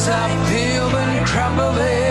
Speaker 5: flowers are peeled and crumbled.